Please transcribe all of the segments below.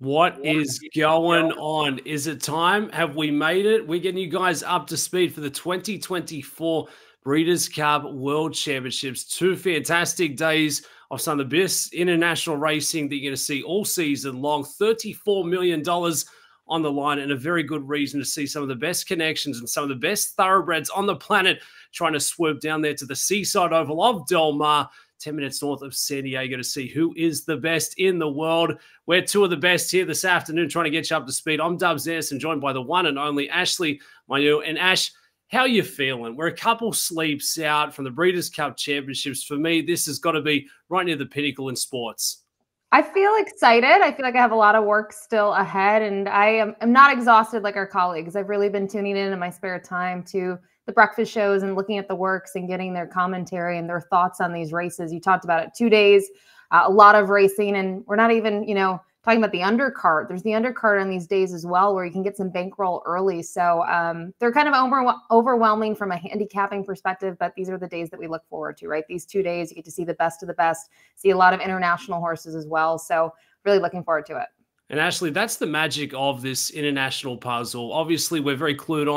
What is going on? Is it time? Have we made it? We're getting you guys up to speed for the 2024 Breeders' Cup World Championships. 2 fantastic days of some of the best international racing that you're going to see all season long. $34 million on the line, and a very good reason to see some of the best connections and some of the best thoroughbreds on the planet trying to swoop down there to the Seaside Oval of Del Mar, 10 minutes north of San Diego, to see who is the best in the world. We're 2 of the best here this afternoon trying to get you up to speed. I'm Dubs Anderson, joined by the one and only Ashley Mayu. And Ash, how are you feeling? We're a couple sleeps out from the Breeders' Cup Championships. For me, this has got to be right near the pinnacle in sports. I feel excited. I feel like I have a lot of work still ahead, and I'm not exhausted like our colleagues. I've really been tuning in my spare time to the breakfast shows and looking at the works and getting their commentary and their thoughts on these races. You talked about it, 2 days, a lot of racing, and we're not even, talking about the undercard. There's the undercard on these days as well, where you can get some bankroll early. So they're kind of overwhelming from a handicapping perspective, but these are the days that we look forward to, right? These 2 days, you get to see the best of the best, see a lot of international horses as well. So really looking forward to it. And Ashley, that's the magic of this international puzzle. Obviously, we're very clued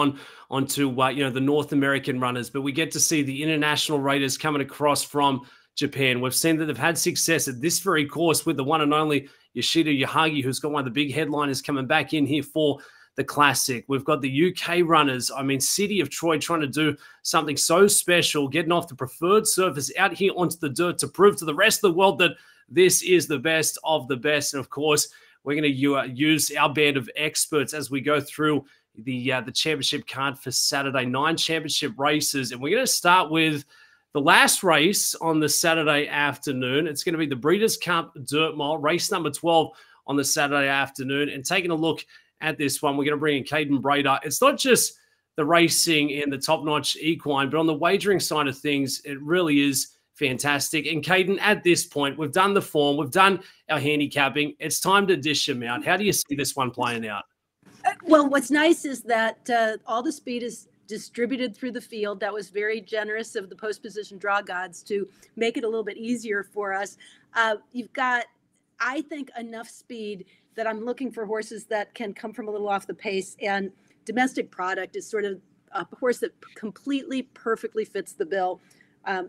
onto the North American runners, but we get to see the international raiders coming across from Japan. We've seen that they've had success at this very course with the one and only Yoshida Yahagi, who's got one of the big headliners coming back in here for the Classic. We've got the UK runners. I mean, City of Troy trying to do something so special, getting off the preferred surface out here onto the dirt to prove to the rest of the world that this is the best of the best. And of course, we're going to use our band of experts as we go through the championship card for Saturday. 9 championship races, and we're going to start with the last race on the Saturday afternoon. It's going to be the Breeders' Cup Dirt Mile, race number 12 on the Saturday afternoon. And taking a look at this one, we're going to bring in Caden Brader. It's not just the racing and the top-notch equine, but on the wagering side of things, it really is fantastic. And Caden, at this point, we've done the form, we've done our handicapping. It's time to dish them out. How do you see this one playing out? Well, what's nice is that all the speed is distributed through the field. That was very generous of the post-position draw gods to make it a little bit easier for us. You've got, I think, enough speed that I'm looking for horses that can come from a little off the pace, and Domestic Product is sort of a horse that completely, perfectly fits the bill.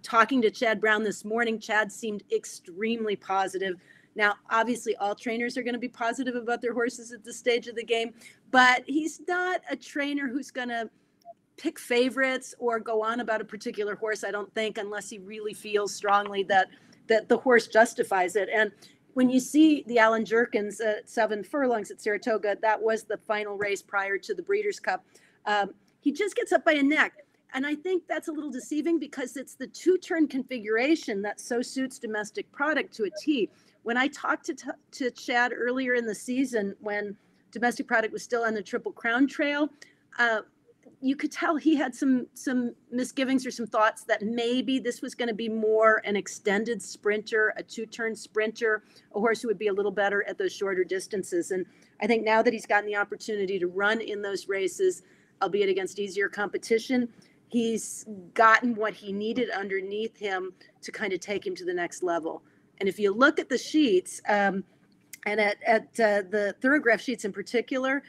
Talking to Chad Brown this morning, Chad seemed extremely positive. Now, obviously, all trainers are going to be positive about their horses at this stage of the game, but he's not a trainer who's going to pick favorites or go on about a particular horse, I don't think, unless he really feels strongly that the horse justifies it. And when you see the Alan Jerkins at 7 furlongs at Saratoga, that was the final race prior to the Breeders' Cup. He just gets up by a neck. And I think that's a little deceiving because it's the 2-turn configuration that so suits Domestic Product to a T. When I talked to Chad earlier in the season, when Domestic Product was still on the Triple Crown trail, you could tell he had some misgivings or some thoughts that maybe this was going to be more an extended sprinter, a 2-turn sprinter, a horse who would be a little better at those shorter distances. And I think now that he's gotten the opportunity to run in those races, albeit against easier competition, he's gotten what he needed underneath him to kind of take him to the next level. And if you look at the sheets, and at the Thoroughgraph sheets in particular,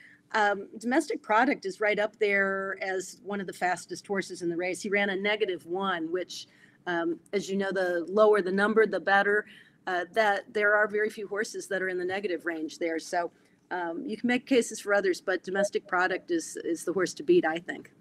Domestic Product is right up there as one of the fastest horses in the race. He ran a -1, which, as you know, the lower the number, the better. That there are very few horses that are in the negative range there. So you can make cases for others, but Domestic Product is the horse to beat, I think.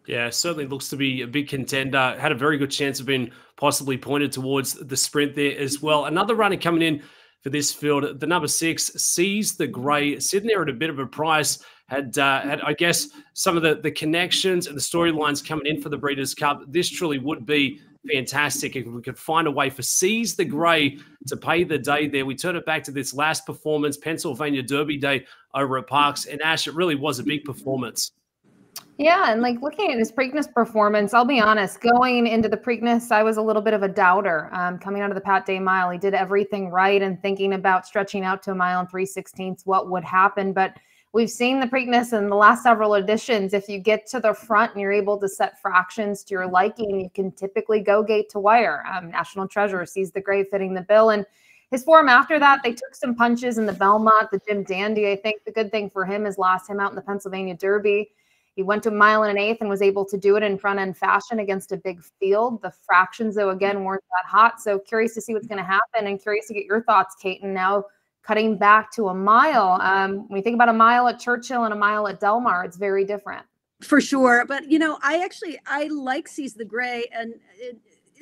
Yeah, certainly looks to be a big contender. Had a very good chance of being possibly pointed towards the sprint there as well. Another runner coming in for this field, the number 6, Seize the Grey, sitting there at a bit of a price. Had I guess, some of the connections and the storylines coming in for the Breeders' Cup. This truly would be fantastic if we could find a way for Seize the Grey to pay the day there. We turn it back to this last performance, Pennsylvania Derby Day over at Parks. And Ash, it really was a big performance. Yeah, and like looking at his Preakness performance, I'll be honest, going into the Preakness, I was a little bit of a doubter. Coming out of the Pat Day Mile, he did everything right, and thinking about stretching out to a mile and 3/16, what would happen. But we've seen the Preakness in the last several editions. If you get to the front and you're able to set fractions to your liking, you can typically go gate to wire. National Treasure, Seize the Grey fitting the bill. And his form after that, they took some punches in the Belmont, the Jim Dandy. I think the good thing for him is last him out in the Pennsylvania Derby. He went to 1.125 and was able to do it in front end fashion against a big field. The fractions, though, again, weren't that hot. So curious to see what's going to happen, and curious to get your thoughts, Kaiten, now cutting back to a mile. When you think about a mile at Churchill and a mile at Del Mar, it's very different. For sure. But, you know, I like Seize the Gray, and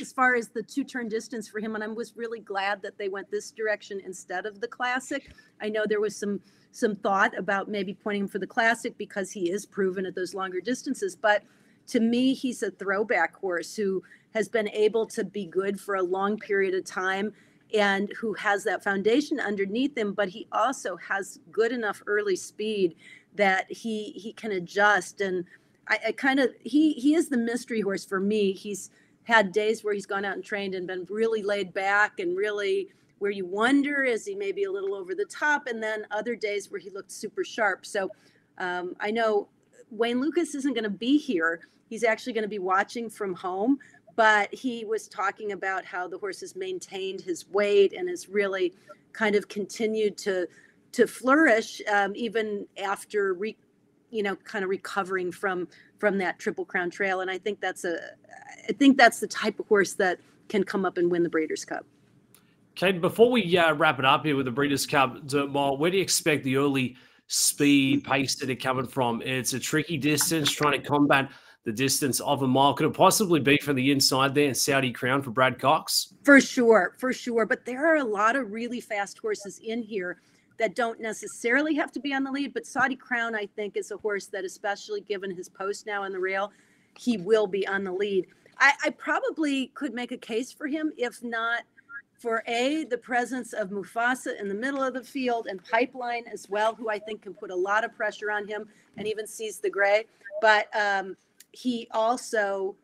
as far as the 2-turn distance for him, and I was really glad that they went this direction instead of the Classic. I know there was some thought about maybe pointing him for the Classic because he is proven at those longer distances. But to me, he's a throwback horse who has been able to be good for a long period of time and who has that foundation underneath him. But he also has good enough early speed that he can adjust. And I kind of, he is the mystery horse for me. He's had days where he's gone out and trained and been really laid back and really where you wonder, is he maybe a little over the top? And then other days where he looked super sharp. So I know Wayne Lucas isn't going to be here. He's actually going to be watching from home, but he was talking about how the horse has maintained his weight and has really kind of continued to flourish even after kind of recovering from that Triple Crown Trail. And I think that's the type of horse that can come up and win the Breeders' Cup. Okay, before we wrap it up here with the Breeders' Cup Dirt Mile, where do you expect the early speed pace that are coming from? It's a tricky distance, trying to combat the distance of a mile. Could it possibly be from the inside there in Saudi Crown for Brad Cox? For sure. But there are a lot of really fast horses in here that don't necessarily have to be on the lead. But Saudi Crown, I think, is a horse that, especially given his post now on the rail, he will be on the lead. I probably could make a case for him, if not for the presence of Mufasa in the middle of the field and Pipeline as well, who I think can put a lot of pressure on him, and even Seize the Gray. But he also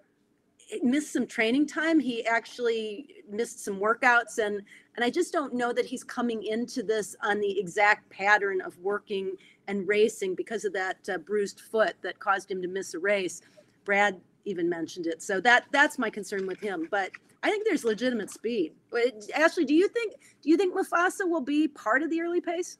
missed some training time. He actually missed some workouts, and I just don't know that he's coming into this on the exact pattern of working and racing because of that bruised foot that caused him to miss a race. Brad even mentioned it. So that's my concern with him. But I think there's legitimate speed. Ashley, do you think Mufasa will be part of the early pace?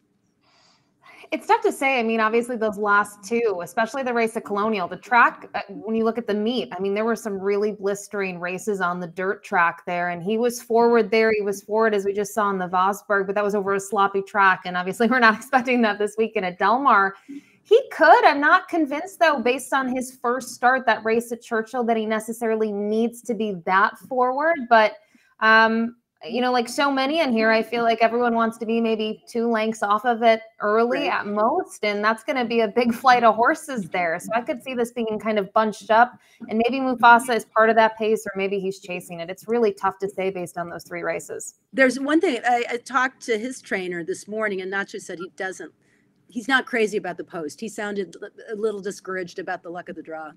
It's tough to say. I mean, obviously those last two, especially the race at Colonial, the track, when you look at the meet, I mean, there were some really blistering races on the dirt track there, and he was forward there. He was forward, as we just saw in the Vosburg, but that was over a sloppy track. And obviously we're not expecting that this weekend at Del Mar. He could. I'm not convinced, though, based on his first start, that race at Churchill, that he necessarily needs to be that forward. But, you know, like so many in here, I feel like everyone wants to be maybe 2 lengths off of it early at most. And that's going to be a big flight of horses there. So I could see this being kind of bunched up. And maybe Mufasa is part of that pace, or maybe he's chasing it. It's really tough to say based on those 3 races. There's one thing. I talked to his trainer this morning, and Nacho said he's not crazy about the post. He sounded a little discouraged about the luck of the draw.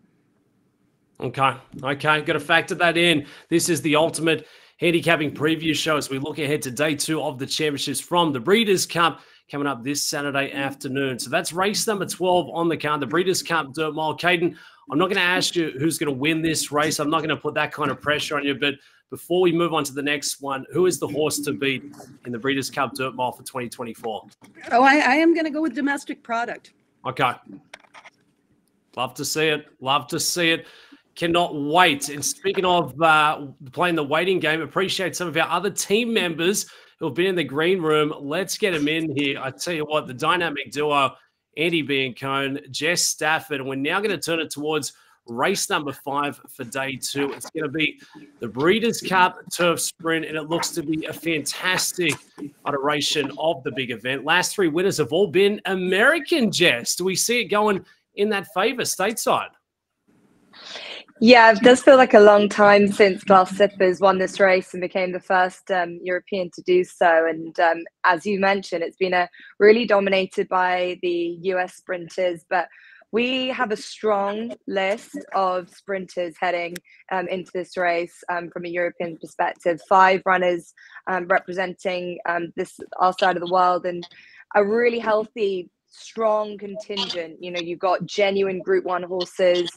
Okay. Got to factor that in. This is the ultimate handicapping preview show as we look ahead to day 2 of the championships from the Breeders' Cup coming up this Saturday afternoon. So that's race number 12 on the card, the Breeders' Cup Dirt Mile. Kaiten, I'm not going to ask you who's going to win this race. I'm not going to put that kind of pressure on you. But before we move on to the next one, who is the horse to beat in the Breeders' Cup Dirt Mile for 2024? Oh, I am going to go with Domestic Product. Okay. Love to see it. Cannot wait. And speaking of playing the waiting game, appreciate some of our other team members who have been in the green room. Let's get them in here. I tell you what, the dynamic duo, Andy Biancone, Jess Stafford, and we're now going to turn it towards race number 5 for day 2. It's going to be the Breeders' Cup Turf Sprint, and it looks to be a fantastic iteration of the big event. Last 3 winners have all been American, Jess. Do we see it going in that favor stateside? Yeah, it does feel like a long time since Glass Sippers won this race and became the first European to do so. And as you mentioned, it's been really dominated by the US sprinters, but we have a strong list of sprinters heading into this race from a European perspective. 5 runners representing our side of the world, and a really healthy, strong contingent. You know, you've got genuine Group 1 horses.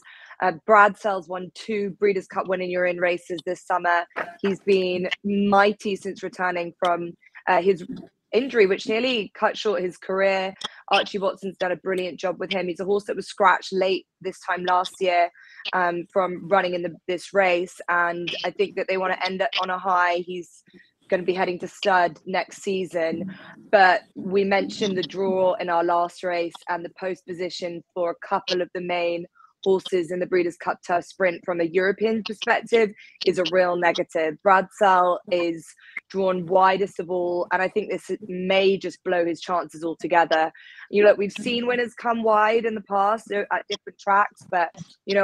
Brad Sells won 2 Breeders' Cup winning urine races this summer. He's been mighty since returning from his injury, which nearly cut short his career. Archie Watson's done a brilliant job with him. He's a horse that was scratched late this time last year from running in this race, and I think that they want to end it on a high. He's going to be heading to stud next season, but we mentioned the draw in our last race, and the post position for a couple of the main horses in the Breeders' Cup Turf Sprint from a European perspective is a real negative. Bradsell is drawn widest of all, and I think this may just blow his chances altogether. We've seen winners come wide in the past at different tracks, but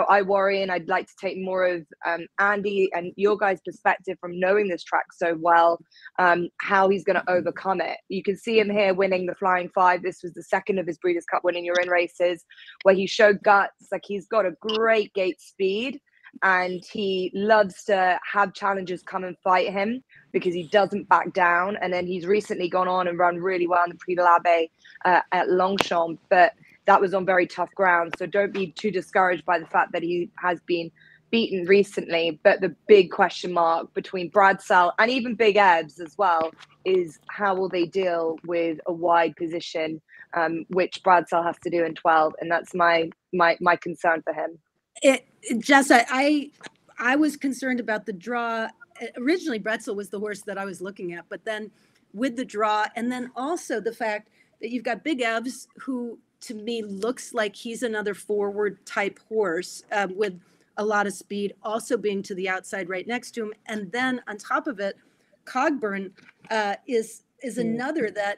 I worry, and I'd like to take more of Andy and your guys' perspective from knowing this track so well, how he's going to overcome it. You can see him here winning the Flying Five. This was the second of his Breeders' Cup winning You're In races where he showed guts. Like, he's got a great gate speed, and he loves to have challengers come and fight him because he doesn't back down. And then he's recently gone on and run really well in the Prix de l'Abbé at Longchamp, but that was on very tough ground. So don't be too discouraged by the fact that he has been beaten recently. But the big question mark between Bradsell and even Big Ebbs as well is how will they deal with a wide position, which Bradsell has to do in 12. And that's my concern for him. Jess, I was concerned about the draw. Originally, Bradsell was the horse that I was looking at, but then with the draw, and then also the fact that you've got Big Ebbs, who to me looks like he's another forward type horse with a lot of speed, also being to the outside right next to him. And then on top of it, Cogburn is another that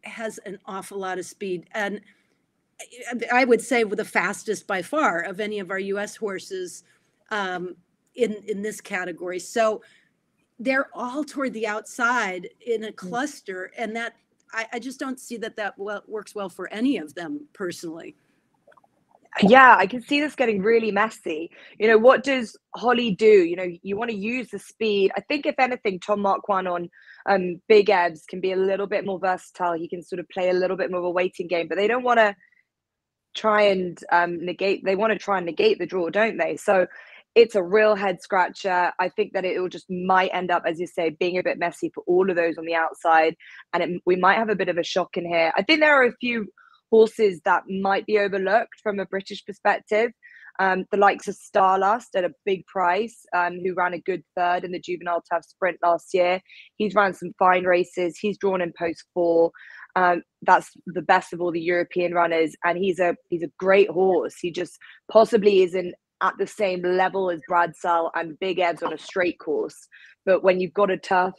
has an awful lot of speed. And I would say the fastest by far of any of our U.S. horses in this category. So they're all toward the outside in a cluster, and that I just don't see that works well for any of them personally. Yeah, I can see this getting really messy. What does Holly do? You want to use the speed. I think if anything, Tom Marquand on Big Ebbs can be a little bit more versatile. He can sort of play a little bit more of a waiting game, but they don't want to try and negate the draw, don't they? So it's a real head scratcher. I think that it will just might end up, as you say, being a bit messy for all of those on the outside, and we might have a bit of a shock in here. I think there are a few horses that might be overlooked from a British perspective. The likes of Starlust at a big price, who ran a good third in the Juvenile Turf Sprint last year. He's ran some fine races. He's drawn in post 4. That's the best of all the European runners, and he's a great horse. He just possibly isn't at the same level as Bradsell and Big Ebbs on a straight course. But when you've got a tough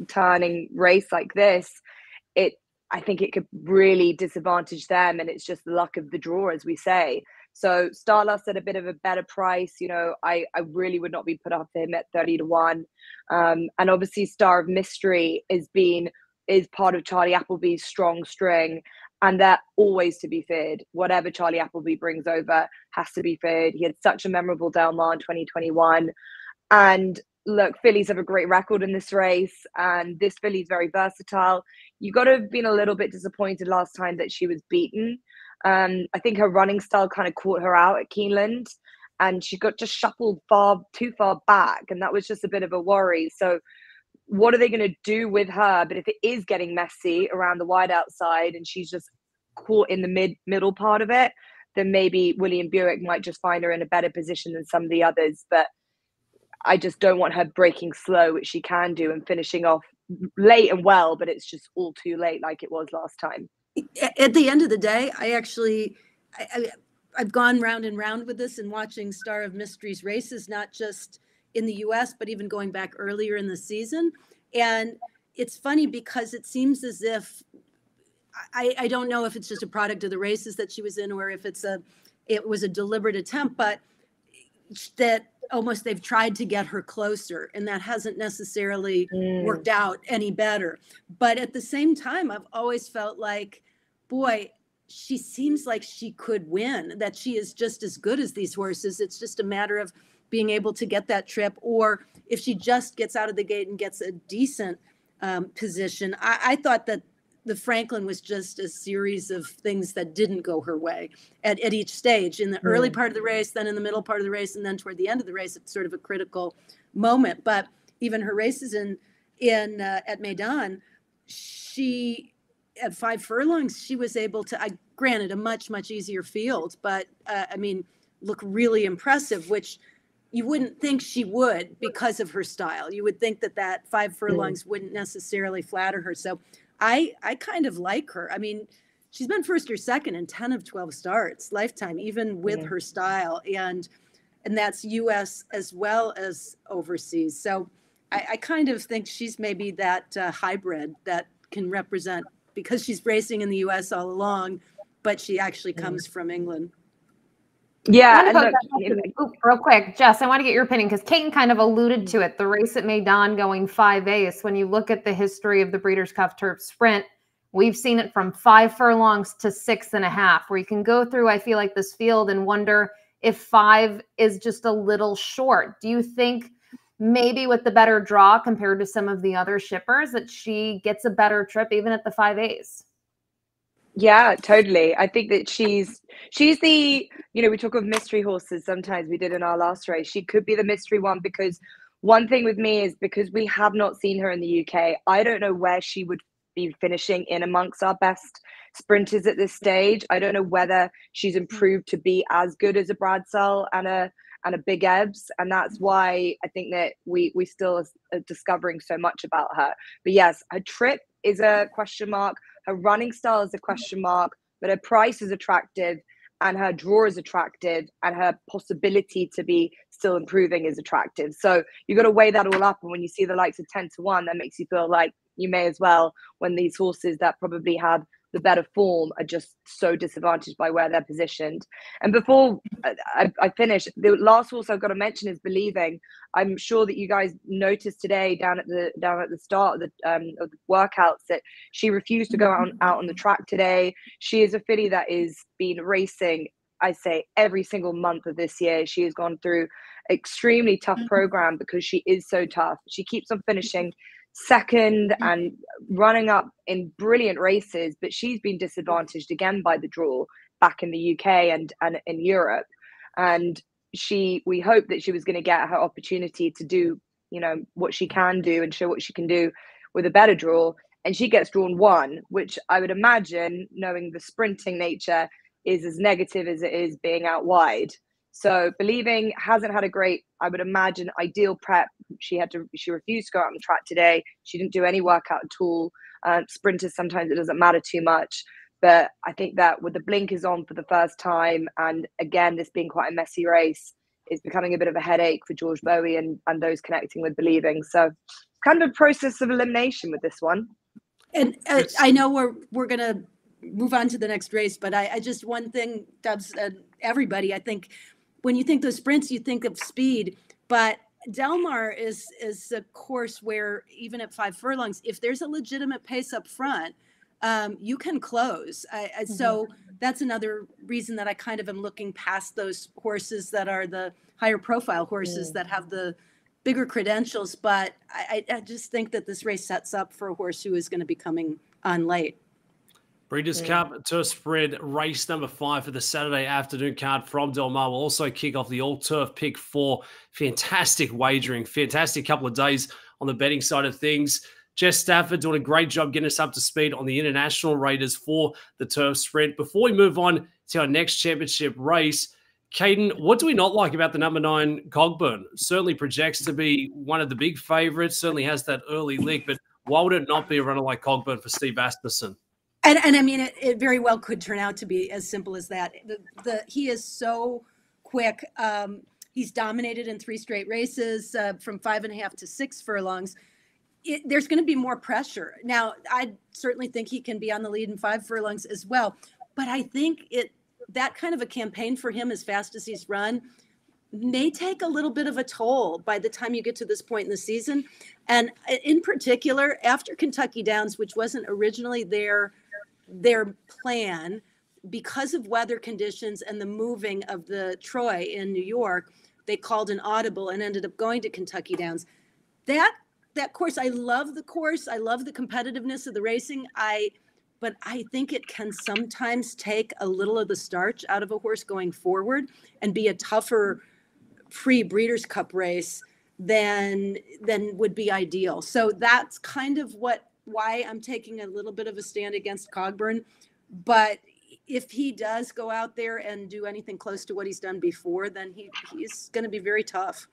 turning race like this, I think it could really disadvantage them, and it's just the luck of the draw, as we say. So Starlust at a bit of a better price. I really would not be put up for him at 30-1. And obviously Star of Mystery is part of Charlie Appleby's strong string, and they're always to be feared. Whatever Charlie Appleby brings over has to be feared. He had such a memorable Del Mar in 2021. And look, fillies have a great record in this race, and this filly is very versatile. You got to have been a little bit disappointed last time that she was beaten. I think her running style kind of caught her out at Keeneland, and she got just shuffled too far back, and that was just a bit of a worry. So what are they going to do with her? But if it is getting messy around the wide outside and she's just caught in the middle part of it, then maybe William Buick might just find her in a better position than some of the others. But I just don't want her breaking slow, which she can do, and finishing off late and well, but it's just all too late like it was last time. At the end of the day, I've gone round and round with this and watching Star of Mystery's races, not just in the US, but even going back earlier in the season. And it's funny because it seems as if, I don't know if it's just a product of the races that she was in, or if it was a deliberate attempt, but that almost they've tried to get her closer, and that hasn't necessarily worked out any better. But at the same time, I've always felt like, boy, she seems like she could win, that she is just as good as these horses. It's just a matter of being able to get that trip, or if she just gets out of the gate and gets a decent position. I thought that the Franklin was just a series of things that didn't go her way at each stage, in the early part of the race, then in the middle part of the race, and then toward the end of the race, it's sort of a critical moment. But even her races in in at Maidan, she at 5 furlongs she was able to. Granted, a much easier field, but I mean, look really impressive, which you wouldn't think she would because of her style. You would think that 5 furlongs wouldn't necessarily flatter her. So I kind of like her. I mean, she's been first or second in 10 of 12 starts lifetime, even with her style. And that's US as well as overseas. So I kind of think she's maybe that hybrid that can represent, because she's racing in the US all along, but she actually comes from England. Yeah, and look, real quick, Jess, I want to get your opinion because Kaiten kind of alluded to it. The race at Maidan going 5 ace. When you look at the history of the Breeders' Cup Turf Sprint, we've seen it from 5 furlongs to 6.5, where you can go through, I feel like, this field and wonder if 5 is just a little short. Do you think maybe with the better draw compared to some of the other shippers that she gets a better trip even at the 5 ace? Yeah, totally. I think that she's the, we talk of mystery horses sometimes. We did in our last race. She could be the mystery one, because one thing with me is, because we have not seen her in the UK, I don't know where she would be finishing in amongst our best sprinters at this stage. I don't know whether she's improved to be as good as a Bradsell and a Big Ebbs, and that's why I think that we still are discovering so much about her. But yes, her trip is a question mark. Her running style is a question mark, but her price is attractive, and her draw is attractive, and her possibility to be still improving is attractive. So you got to weigh that all up. And when you see the likes of 10-1, that makes you feel like you may as well, when these horses that probably have the better form are just so disadvantaged by where they're positioned. And before I finish, the last horse I've got to mention is Believing. I'm sure that you guys noticed today down at the start of the workouts that she refused to go out on the track today. She is a filly that is been racing, I say, every single month of this year. She has gone through extremely tough program because she is so tough. She keeps on finishing second and running up in brilliant races, but she's been disadvantaged again by the draw back in the UK and in Europe. And we hope that she was going to get her opportunity to do, what she can do and show what she can do with a better draw. And she gets drawn 1, which I would imagine, knowing the sprinting nature, is as negative as it is being out wide. So Believing hasn't had a great, I would imagine, ideal prep. She refused to go out on the track today. She didn't do any workout at all. Sprinters, sometimes it doesn't matter too much. But I think that with the blinkers on for the first time, and again, this being quite a messy race, is becoming a bit of a headache for George Bowie and those connecting with Believing. So kind of a process of elimination with this one. And I know we're going to move on to the next race, but I just, one thing, Dubs, everybody, I think, when you think those sprints, you think of speed, but Del Mar is a course where even at 5 furlongs, if there's a legitimate pace up front, you can close. So that's another reason that I kind of am looking past those horses that are the higher profile horses that have the bigger credentials. But I just think that this race sets up for a horse who is going to be coming on late. Breeders' Cup Turf Spread race number 5 for the Saturday afternoon card from Del Mar will also kick off the all-turf pick 4. Fantastic wagering, fantastic couple of days on the betting side of things. Jess Stafford doing a great job getting us up to speed on the international raiders for the turf sprint. Before we move on to our next championship race, Kaiten, what do we not like about the number 9 Cogburn? Certainly projects to be one of the big favourites, certainly has that early lick, but why would it not be a runner like Cogburn for Steve Asmussen? And I mean, it very well could turn out to be as simple as that. He is so quick. He's dominated in 3 straight races from 5.5 to 6 furlongs. There's going to be more pressure. Now, I certainly think he can be on the lead in 5 furlongs as well. But I think that kind of a campaign for him, as fast as he's run, may take a little bit of a toll by the time you get to this point in the season. And in particular, after Kentucky Downs, which wasn't originally their plan, because of weather conditions and the moving of the Troy in New York, they called an audible and ended up going to Kentucky Downs. That course, I love the course. I love the competitiveness of the racing. But I think it can sometimes take a little of the starch out of a horse going forward and be a tougher pre-Breeders' Cup race then would be ideal. So that's kind of why I'm taking a little bit of a stand against Cogburn. But if he does go out there and do anything close to what he's done before, then he's going to be very tough.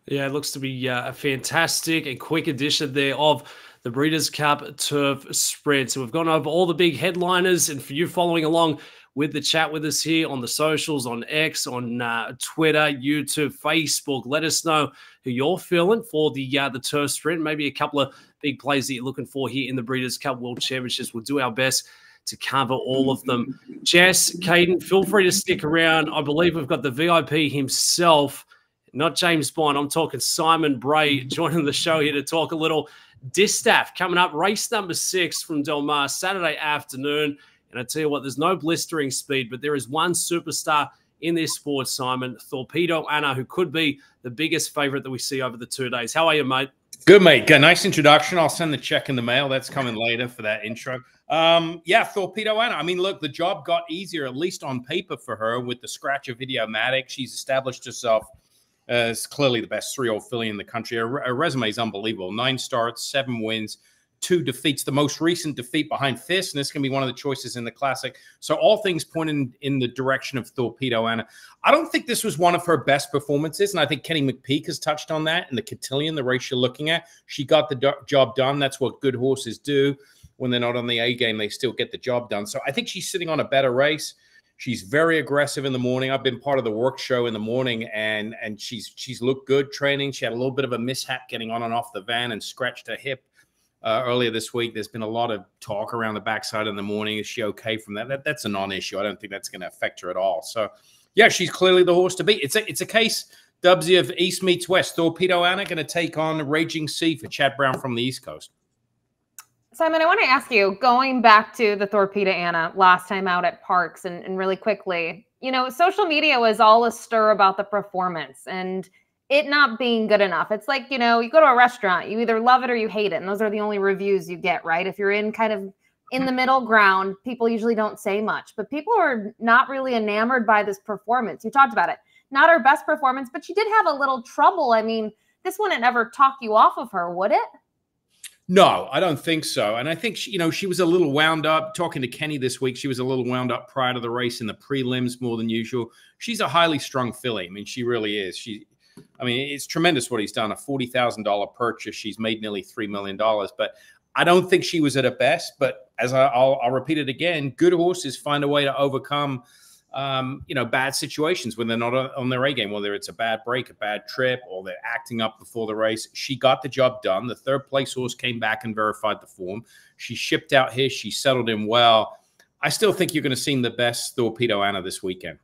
Yeah, it looks to be a fantastic and quick edition there of the Breeders' Cup Turf Sprint. So we've gone over all the big headliners, and for you following along with the chat with us here on the socials, on X, on Twitter, YouTube, Facebook, let us know who you're feeling for the Turf Sprint. Maybe a couple of big plays that you're looking for here in the Breeders' Cup World Championships. We'll do our best to cover all of them. Jess, Caden, feel free to stick around. I believe we've got the VIP himself, not James Bond. I'm talking Simon Bray joining the show here to talk a little distaff coming up. Race number 6 from Del Mar, Saturday afternoon. And I tell you what, there's no blistering speed, but there is one superstar in this sport, Simon, Torpedo Anna, who could be the biggest favorite that we see over the 2 days. How are you, mate? Good, mate. Good. Nice introduction. I'll send the check in the mail. That's coming later for that intro. Yeah, Torpedo Anna. I mean, look, the job got easier, at least on paper for her, with the scratch of Idiomatic. She's established herself as clearly the best 3-year-old filly in the country. Her resume is unbelievable. 9 starts, 7 wins, 2 defeats. The most recent defeat behind Fist, and this can be one of the choices in the Classic. So all things pointing in the direction of Torpedo Anna. I don't think this was one of her best performances, and I think Kenny McPeak has touched on that in the Cotillion, the race you're looking at. She got the job done. That's what good horses do. When they're not on the A game, they still get the job done. So I think she's sitting on a better race. She's very aggressive in the morning. I've been part of the work show in the morning, and she's looked good training. She had a little bit of a mishap getting on and off the van and scratched her hip earlier this week. There's been a lot of talk around the backside in the morning. Is she okay from that? That's a non-issue. I don't think that's going to affect her at all. So, yeah, she's clearly the horse to beat. It's a case, Dubsy, of East meets West. Torpedo Anna going to take on Raging Sea for Chad Brown from the East Coast. Simon, I want to ask you, going back to the Torpedo Anna last time out at Parks and really quickly, you know, social media was all a stir about the performance and it not being good enough. It's like, you know, you go to a restaurant, you either love it or you hate it. And those are the only reviews you get, right? If you're in kind of in the middle ground, people usually don't say much, but people are not really enamored by this performance. You talked about it. Not her best performance, but she did have a little trouble. I mean, this wouldn't ever talk you off of her, would it? No, I don't think so. And I think, she was a little wound up. Talking to Kenny this week, she was a little wound up prior to the race in the prelims more than usual. She's a highly strung filly. I mean, she really is. It's tremendous what he's done. A $40,000 purchase. She's made nearly $3 million. But I don't think she was at her best. But as I'll repeat it again, good horses find a way to overcome bad situations when they're not on their A game, whether it's a bad break, a bad trip, or they're acting up before the race. She got the job done. The 3rd place horse came back and verified the form. She shipped out his. She settled in well. I still think you're going to see the best Torpedo Anna this weekend.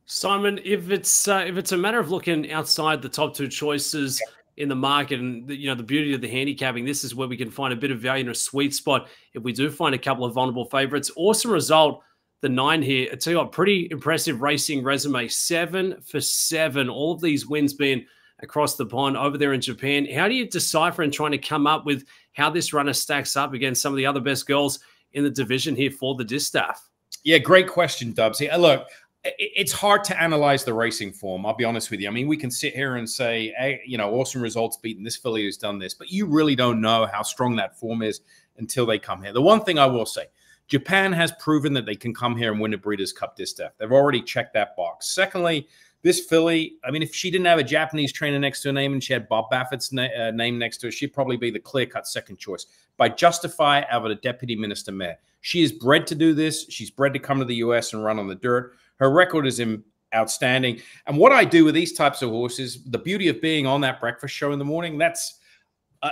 Simon, if it's a matter of looking outside the top 2 choices in the market and the beauty of the handicapping, this is where we can find a bit of value in a sweet spot. If we do find a couple of vulnerable favorites, awesome result. The 9 here, I tell you what, pretty impressive racing resume, 7 for 7. All of these wins being across the pond over there in Japan. How do you decipher and trying to come up with how this runner stacks up against some of the other best girls in the division here for the distaff? Yeah, great question, Dubs. Look, it's hard to analyze the racing form. I'll be honest with you. I mean, we can sit here and say, hey, awesome results beating this filly who's done this, but you really don't know how strong that form is until they come here. The one thing I will say, Japan has proven that they can come here and win a Breeders' Cup distaff. They've already checked that box. Secondly, this filly, I mean, if she didn't have a Japanese trainer next to her name and she had Bob Baffert's name next to her, she'd probably be the clear-cut second choice. By Justify out of a deputy minister mare. She is bred to do this. She's bred to come to the U.S. and run on the dirt. Her record is outstanding. And what I do with these types of horses, the beauty of being on that breakfast show in the morning, that's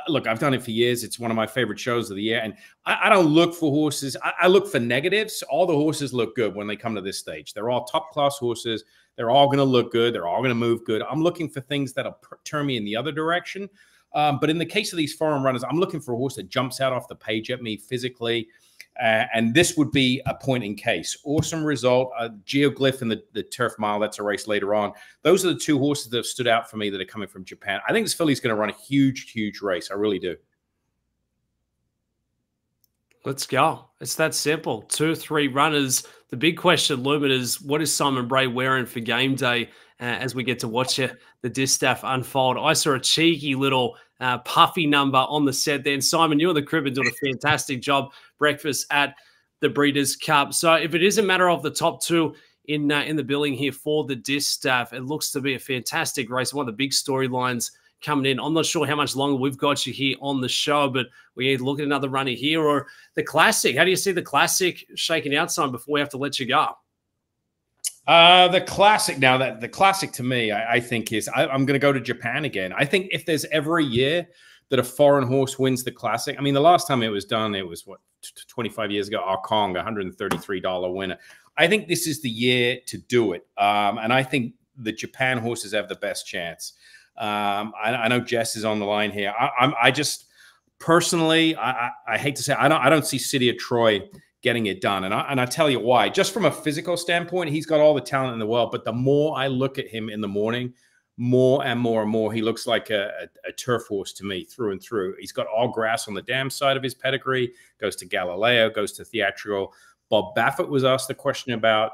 look, I've done it for years. It's one of my favorite shows of the year. And I don't look for horses. I look for negatives. All the horses look good when they come to this stage. They're all top-class horses. They're all going to look good. They're all going to move good. I'm looking for things that'll turn me in the other direction. But in the case of these foreign runners, I'm looking for a horse that jumps out off the page at me physically. And this would be a point in case. Awesome result. Geoglyph in the Turf Mile. That's a race later on. Those are the 2 horses that have stood out for me that are coming from Japan. I think this filly's going to run a huge, huge race. I really do. Let's go. It's that simple. 2, 3 runners. The big question, Lumen, is what is Simon Bray wearing for game day as we get to watch the distaff unfold. I saw a cheeky little puffy number on the set there. And Simon, you and the crib are doing a fantastic job breakfast at the Breeders' Cup. So if it is a matter of the top two in the billing here for the distaff, it looks to be a fantastic race. One of the big storylines coming in. I'm not sure how much longer we've got you here on the show, but we either look at another runner here or the Classic. How do you see the Classic shaking out, Simon, before we have to let you go? The Classic, now that the Classic to me, I think is, I'm going to go to Japan again. I think if there's ever a year that a foreign horse wins the Classic, I mean, the last time it was done, it was what, 25 years ago, Kong, $133 winner. I think this is the year to do it. And I think the Japan horses have the best chance. I know Jess is on the line here. I just personally, I hate to say, I don't see City of Troy getting it done. And I tell you why. Just from a physical standpoint, he's got all the talent in the world. But the more I look at him in the morning, more and more and more, he looks like a turf horse to me through and through. He's got all grass on the dam side of his pedigree, goes to Galileo, goes to Theatrical. Bob Baffert was asked the question about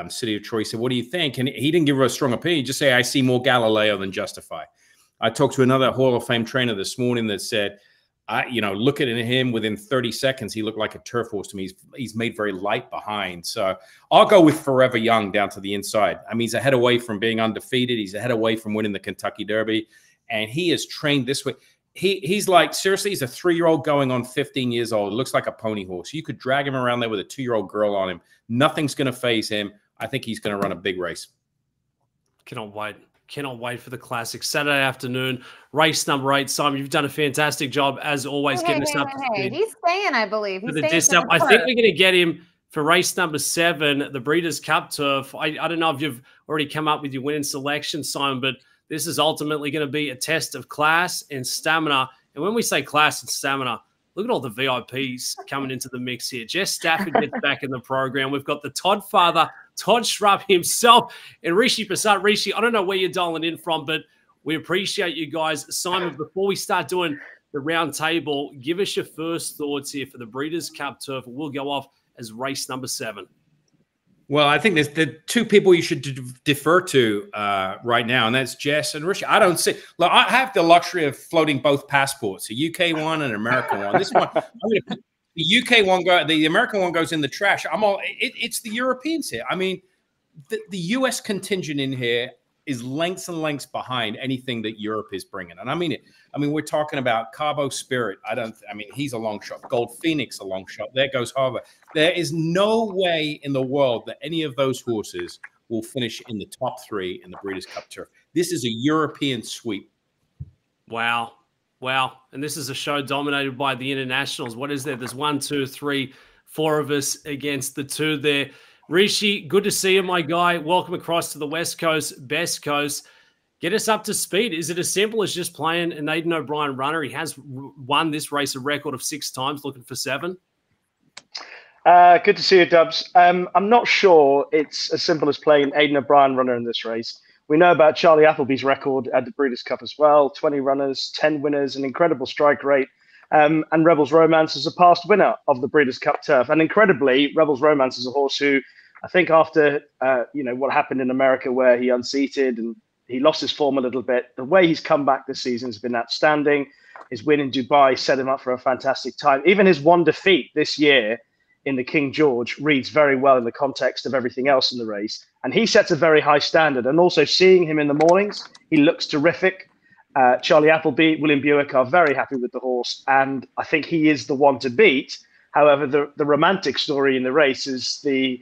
City of Troy. He said, what do you think? And he didn't give her a strong opinion. He just say, I see more Galileo than Justify. I talked to another Hall of Fame trainer this morning that said, look at him within 30 seconds, he looked like a turf horse to me. He's made very light behind. So I'll go with Forever Young down to the inside. I mean, he's a head away from being undefeated. He's a head away from winning the Kentucky Derby. And he is trained this way. He's like, seriously, he's a 3-year-old going on 15 years old. It looks like a pony horse. You could drag him around there with a 2-year-old girl on him. Nothing's going to faze him. I think he's going to run a big race. Cannot wait. Cannot wait for the Classic. Saturday afternoon, race number 8. Simon, you've done a fantastic job, as always, getting us up to speed. He's staying, I believe. He's staying distaff. I think we're going to get him for race number 7, the Breeders' Cup Turf. I don't know if you've already come up with your winning selection, Simon, but this is ultimately going to be a test of class and stamina. And when we say class and stamina, look at all the VIPs coming into the mix here. Jess Stafford gets back in the program. We've got the Todd father, Todd Schrupp himself, and Rishi Prasad. Rishi, I don't know where you're dialing in from, but we appreciate you guys. Simon, before we start doing the round table, give us your first thoughts here for the Breeders' Cup Turf. We'll go off as race number 7. Well, I think there's the two people you should defer to right now, and that's Jess and Rishi. I don't see. Look, I have the luxury of floating both passports, a UK one and an American one. This one, I'm going to put the UK one, the American one goes in the trash. It's the Europeans here. I mean, the US contingent in here is lengths and lengths behind anything that Europe is bringing, and I mean it. I mean, we're talking about Cabo Spirit. He's a long shot. Gold Phoenix, a long shot. There goes Harbour. There is no way in the world that any of those horses will finish in the top 3 in the Breeders' Cup Turf. This is a European sweep. Wow. Wow. And this is a show dominated by the internationals. What is there? There's 1, 2, 3, 4 of us against the 2 there. Rishi, good to see you, my guy. Welcome across to the West Coast, Best Coast. Get us up to speed. Is it as simple as just playing an Aidan O'Brien runner? He has won this race a record of 6 times, looking for 7. Good to see you, Dubs. I'm not sure it's as simple as playing an Aidan O'Brien runner in this race. We know about Charlie Appleby's record at the Breeders' Cup as well. 20 runners, 10 winners, an incredible strike rate. And Rebels Romance is a past winner of the Breeders' Cup Turf. And incredibly, Rebels Romance is a horse who, I think after what happened in America where he unseated and he lost his form a little bit, the way he's come back this season has been outstanding. His win in Dubai set him up for a fantastic time. Even his one defeat this year in the King George reads very well in the context of everything else in the race. And he sets a very high standard. And also seeing him in the mornings, he looks terrific. Charlie Appleby, William Buick are very happy with the horse. And I think he is the one to beat. However, the romantic story in the race is the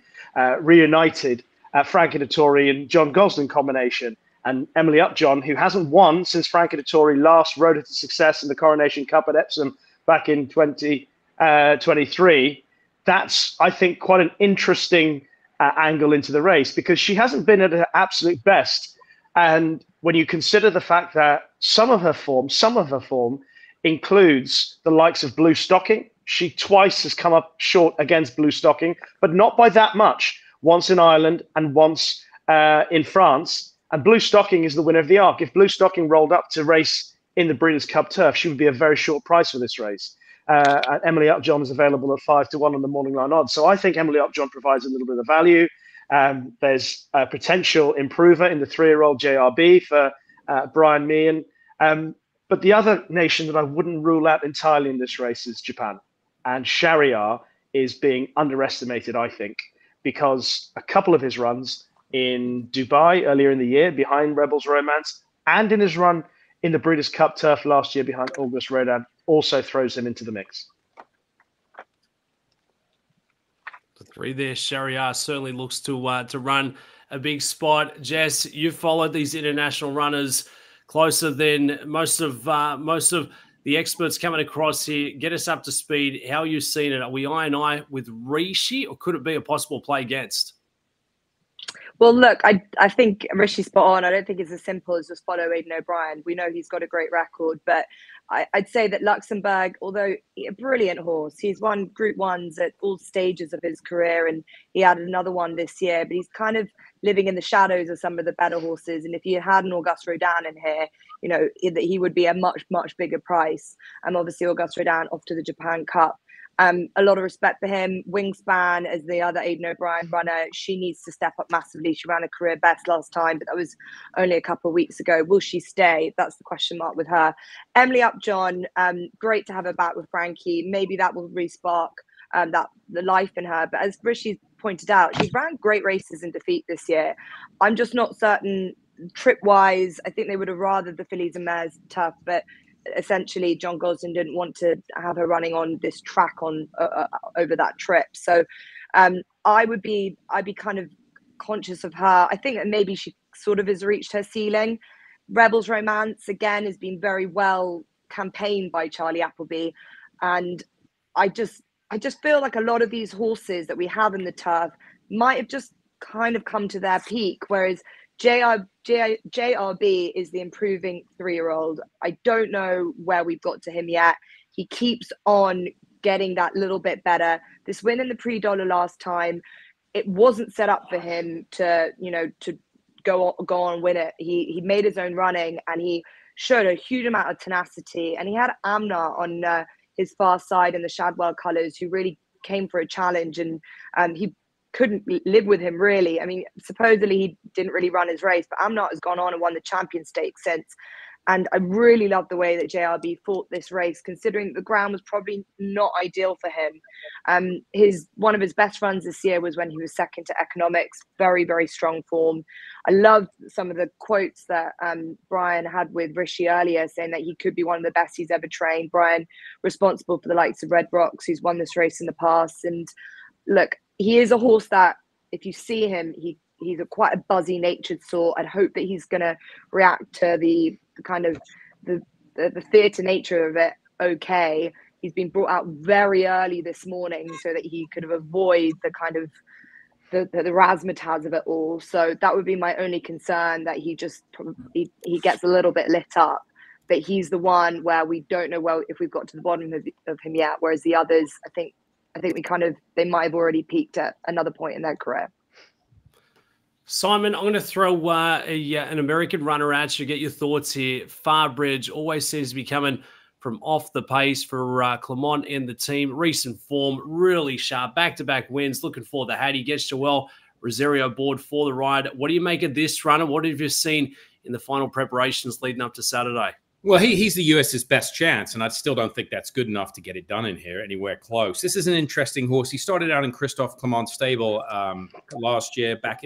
reunited Frankie Dettori and John Gosling combination. And Emily Upjohn, who hasn't won since Frankie Dettori last rode her to success in the Coronation Cup at Epsom back in 2023. That's, I think, quite an interesting angle into the race because she hasn't been at her absolute best. And when you consider the fact that some of her form includes the likes of Blue Stocking. She twice has come up short against Blue Stocking, but not by that much. Once in Ireland and once in France. And Blue Stocking is the winner of the Arc. If Blue Stocking rolled up to race in the Breeders' Cup Turf, she would be a very short price for this race. And Emily Upjohn is available at 5-1 on the morning line odds. So I think Emily Upjohn provides a little bit of value. There's a potential improver in the 3-year-old JRB for Brian Meehan. But the other nation that I wouldn't rule out entirely in this race is Japan. And Shahryar is being underestimated, I think, because a couple of his runs in Dubai earlier in the year behind Rebels Romance, and in his run in the Breeders' Cup Turf last year behind August Rodin, also throws him into the mix. The 3 there, Shahryar certainly looks to run a big spot. Jess, you've followed these international runners closer than most of the experts coming across here. Get us up to speed. How are you seeing it? Are we eye and eye with Rishi, or could it be a possible play against? Well, look, I think Rishi's spot on. I don't think it's as simple as just follow Aidan O'Brien. We know he's got a great record, but I'd say that Luxembourg, although a brilliant horse, he's won Group 1s at all stages of his career, and he had another one this year, but he's kind of living in the shadows of some of the better horses. And if you had an Auguste Rodin in here, you know, he would be a much, much bigger price. Obviously, Auguste Rodin off to the Japan Cup. A lot of respect for him. Wingspan as the other Aidan O'Brien runner. She needs to step up massively. She ran a career best last time, but that was only a couple of weeks ago. Will she stay? That's the question mark with her. Emily Upjohn, great to have her back with Frankie. Maybe that will re-spark the life in her. But as Rishi pointed out, she's ran great races in defeat this year. I'm just not certain trip-wise. I think they would have rather the fillies and mares tough, but essentially John Gosden didn't want to have her running on this track on over that trip. So I'd be kind of conscious of her. I think that maybe she sort of has reached her ceiling. Rebels Romance again has been very well campaigned by Charlie Appleby, and I just feel like a lot of these horses that we have in the turf might have just kind of come to their peak, whereas JRB is the improving 3-year-old. I don't know where we've got to him yet. He keeps on getting that little bit better. This win in the Prix-Dollar last time, it wasn't set up for him to, you know, to go on and win it. He made his own running, and he showed a huge amount of tenacity. And he had Amna on his far side in the Shadwell colours, who really came for a challenge, and he couldn't live with him, really. I mean, supposedly he didn't really run his race, but Amnat has gone on and won the Champion Stakes since. And I really love the way that JRB fought this race, considering the ground was probably not ideal for him. One of his best runs this year was when he was second to Economics. Very, very strong form. I loved some of the quotes that Brian had with Rishi earlier, saying that he could be one of the best he's ever trained. Brian, responsible for the likes of Red Rocks, who's won this race in the past. And look, he is a horse that, if you see him, he's a quite a buzzy natured sort. I'd hope that he's going to react to the kind of the theatre nature of it. Okay, he's been brought out very early this morning so that he could avoid the kind of the razzmatazz of it all. So that would be my only concern, that he gets a little bit lit up. But he's the one where we don't know well if we've got to the bottom of him yet. Whereas the others, I think they might have already peaked at another point in their career. Simon, I'm going to throw an American runner at you. Get your thoughts here. Farbridge always seems to be coming from off the pace for Clement and the team. Recent form, really sharp. Back-to-back wins. Looking for the Hattie. Gets Joel Rosario board for the ride. What do you make of this runner? What have you seen in the final preparations leading up to Saturday? Well, he's the US's best chance, and I still don't think that's good enough to get it done in here anywhere close. This is an interesting horse. He started out in Christophe Clement's stable last year, back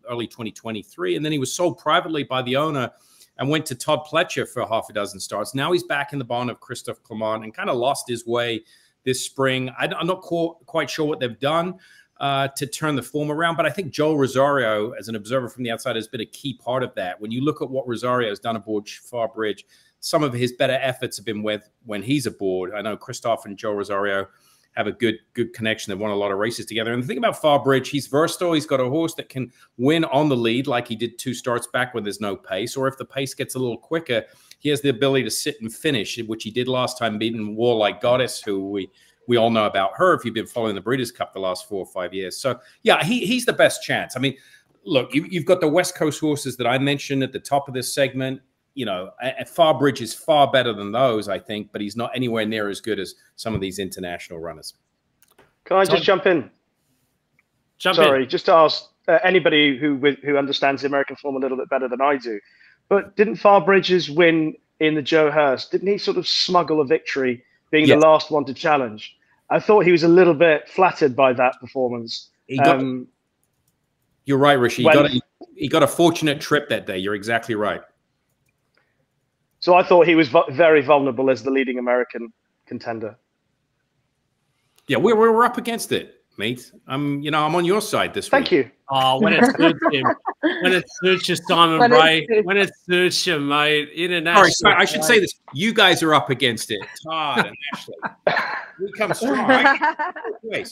early 2023, and then he was sold privately by the owner and went to Todd Pletcher for half a dozen starts. Now he's back in the barn of Christophe Clement and kind of lost his way this spring. I'm not quite sure what they've done to turn the form around, but I think Joel Rosario, as an observer from the outside, has been a key part of that. When you look at what Rosario has done aboard Farbridge, some of his better efforts have been with when he's aboard. I know Christophe and Joe Rosario have a good connection. They've won a lot of races together. And the thing about Farbridge, he's versatile. He's got a horse that can win on the lead, like he did 2 starts back when there's no pace. Or if the pace gets a little quicker, he has the ability to sit and finish, which he did last time, beating Warlike Goddess, who we all know about her if you've been following the Breeders' Cup the last 4 or 5 years. So, yeah, he's the best chance. I mean, look, you've got the West Coast horses that I mentioned at the top of this segment. You know, Farbridge is far better than those, I think, but he's not anywhere near as good as some of these international runners. Can I just jump in? Sorry, just to ask anybody who understands the American form a little bit better than I do. But didn't Farbridges win in the Joe Hurst? Didn't he sort of smuggle a victory, being the last one to challenge? I thought he was a little bit flattered by that performance. You're right, Rishi. He got a fortunate trip that day. You're exactly right. So I thought he was very vulnerable as the leading American contender. Yeah, we're up against it, mate. I'm on your side this week. Thank you. Oh, when it suits him, when it suits you, Simon Bray, when it suits you, mate. International. Sorry, I should say this. You guys are up against it, Todd and Ashley. We come strong.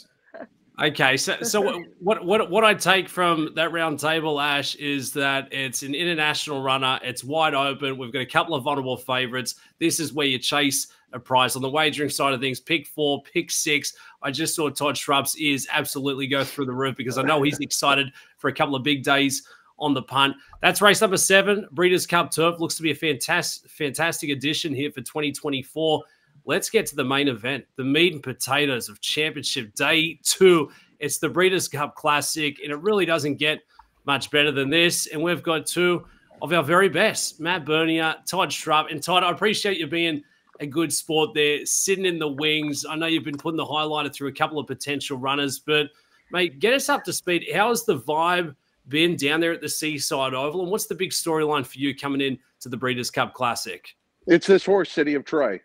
Okay, so what I take from that round table, Ash, is that it's an international runner. It's wide open. We've got a couple of vulnerable favorites. This is where you chase a prize. On the wagering side of things, pick 4, pick 6. I just saw Todd Schrupp's ears absolutely go through the roof because I know he's excited for a couple of big days on the punt. That's race number 7, Breeders' Cup Turf. Looks to be a fantastic addition here for 2024. Let's get to the main event, the meat and potatoes of Championship Day 2. It's the Breeders' Cup Classic, and it really doesn't get much better than this. And we've got 2 of our very best, Matt Bernier, Todd Schrupp. And Todd, I appreciate you being a good sport there, sitting in the wings. I know you've been putting the highlighter through a couple of potential runners, but, mate, get us up to speed. How has the vibe been down there at the Seaside Oval, and what's the big storyline for you coming in to the Breeders' Cup Classic? It's this horse, City of Troy,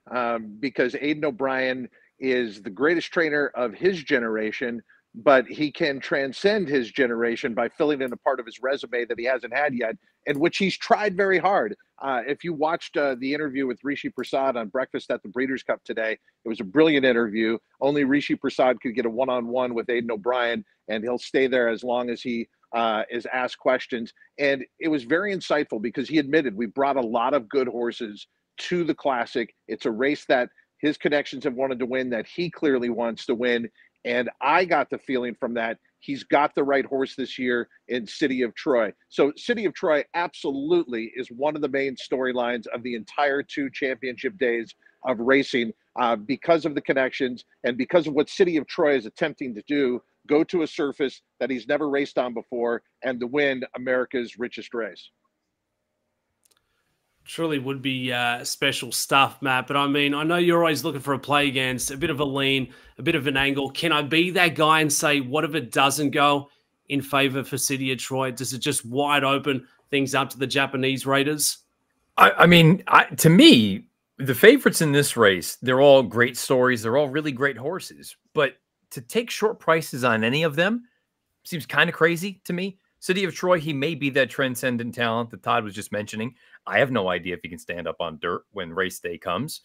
because Aiden O'Brien is the greatest trainer of his generation, but he can transcend his generation by filling in a part of his resume that he hasn't had yet, and which he's tried very hard. If you watched the interview with Rishi Prasad on Breakfast at the Breeders' Cup today, it was a brilliant interview. Only Rishi Prasad could get a one-on-one with Aiden O'Brien, and he'll stay there as long as he is asked questions. And it was very insightful because he admitted we brought a lot of good horses to the Classic. It's a race that his connections have wanted to win, that he clearly wants to win. And I got the feeling from that he's got the right horse this year in City of Troy. So City of Troy absolutely is one of the main storylines of the entire 2 championship days of racing because of the connections and because of what City of Troy is attempting to do, go to a surface that he's never raced on before and to win America's richest race. Truly would be special stuff, Matt. But I mean, I know you're always looking for a play against, a bit of a lean, a bit of an angle. Can I be that guy and say, what if it doesn't go in favor for City of Troy? Does it just wide open things up to the Japanese Raiders? I mean, to me, the favorites in this race, they're all great stories. They're all really great horses. But to take short prices on any of them seems kind of crazy to me. City of Troy, he may be that transcendent talent that Todd was just mentioning. I have no idea if he can stand up on dirt when race day comes.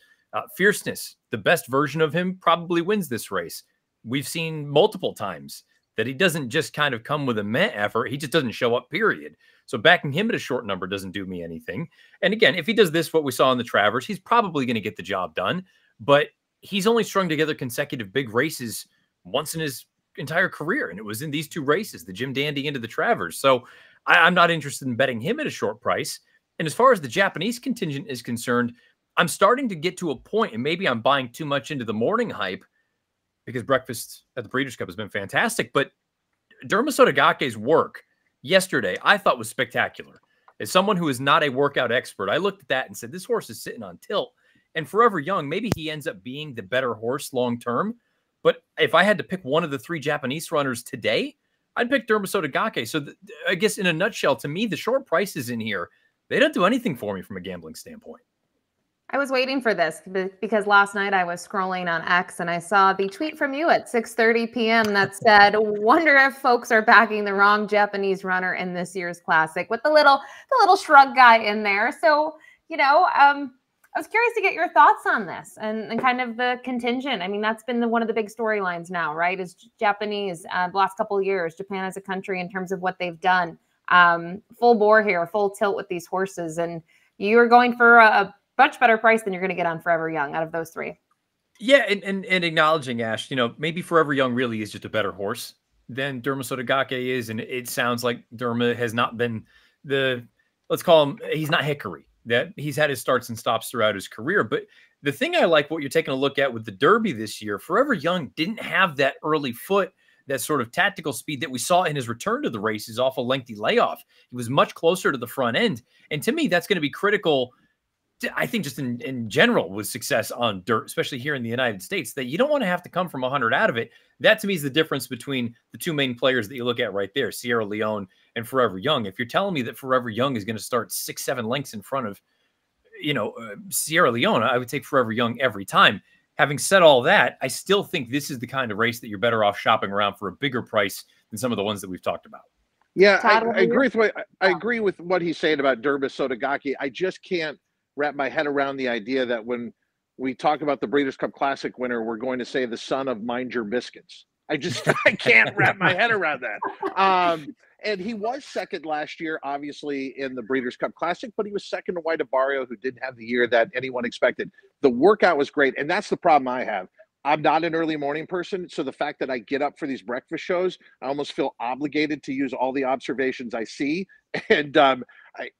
Fierceness, the best version of him, probably wins this race. We've seen multiple times that he doesn't just kind of come with a meh effort. He just doesn't show up, period. So backing him at a short number doesn't do me anything. And again, if he does this, what we saw in the Travers, he's probably going to get the job done. But he's only strung together consecutive big races once in his entire career, and it was in these 2 races, the Jim Dandy into the Travers. So I'm not interested in betting him at a short price. And as far as the Japanese contingent is concerned, I'm starting to get to a point, and maybe I'm buying too much into the morning hype because Breakfast at the Breeders' Cup has been fantastic, but Derma Sotagake's work yesterday I thought was spectacular. As someone who is not a workout expert, I looked at that and said, this horse is sitting on tilt. And Forever Young, maybe he ends up being the better horse long-term. But if I had to pick one of the 3 Japanese runners today, I'd pick Derma Sotagake. So I guess in a nutshell, to me, the short prices in here, they don't do anything for me from a gambling standpoint. I was waiting for this because last night I was scrolling on X and I saw the tweet from you at 6:30 p.m. that said, wonder if folks are backing the wrong Japanese runner in this year's Classic, with the little shrug guy in there. So, I was curious to get your thoughts on this and kind of the contingent. I mean, that's been one of the big storylines now, right? Is Japanese the last couple of years, Japan as a country in terms of what they've done. Full bore here, full tilt with these horses. And you're going for a much better price than you're going to get on Forever Young out of those 3. Yeah, and acknowledging, Ash, maybe Forever Young really is just a better horse than Derma Sotagake is. And it sounds like Derma has not been let's call him, he's not Hickory. That he's had his starts and stops throughout his career. But the thing I like what you're taking a look at with the Derby this year, Forever Young didn't have that early foot that sort of tactical speed that we saw in his return to the races off a lengthy layoff. He was much closer to the front end. And to me, that's going to be critical, I think, just in general with success on dirt, especially here in the United States, that you don't want to have to come from 100 out of it. That to me is the difference between the two main players that you look at right there, Sierra Leone and Forever Young. If you're telling me that Forever Young is going to start 6-7 lengths in front of, Sierra Leone, I would take Forever Young every time. Having said all that, I still think this is the kind of race that you're better off shopping around for a bigger price than some of the ones that we've talked about. Yeah, I agree with what he's saying about Dermis Sotogake. I just can't wrap my head around the idea that when we talk about the Breeders' Cup Classic winner, we're going to say the son of Mind Your Biscuits. I can't wrap my head around that. And he was second last year, obviously, in the Breeders' Cup Classic, but he was second to White Barrio, who didn't have the year that anyone expected. The workout was great, and that's the problem I have. I'm not an early morning person, so the fact that I get up for these breakfast shows, I almost feel obligated to use all the observations I see. And